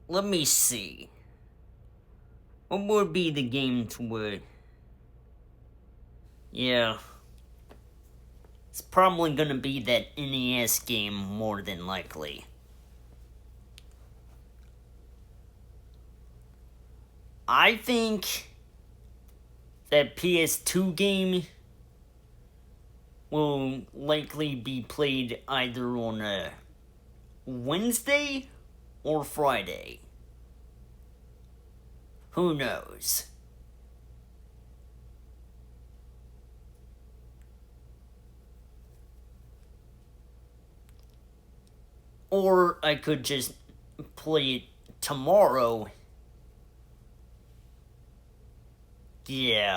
Let me see. What would be the game to yeah. It's probably gonna be that NES game more than likely. I think that PS2 game will likely be played either on a Wednesday or Friday. Who knows? Or I could just play it tomorrow. Yeah.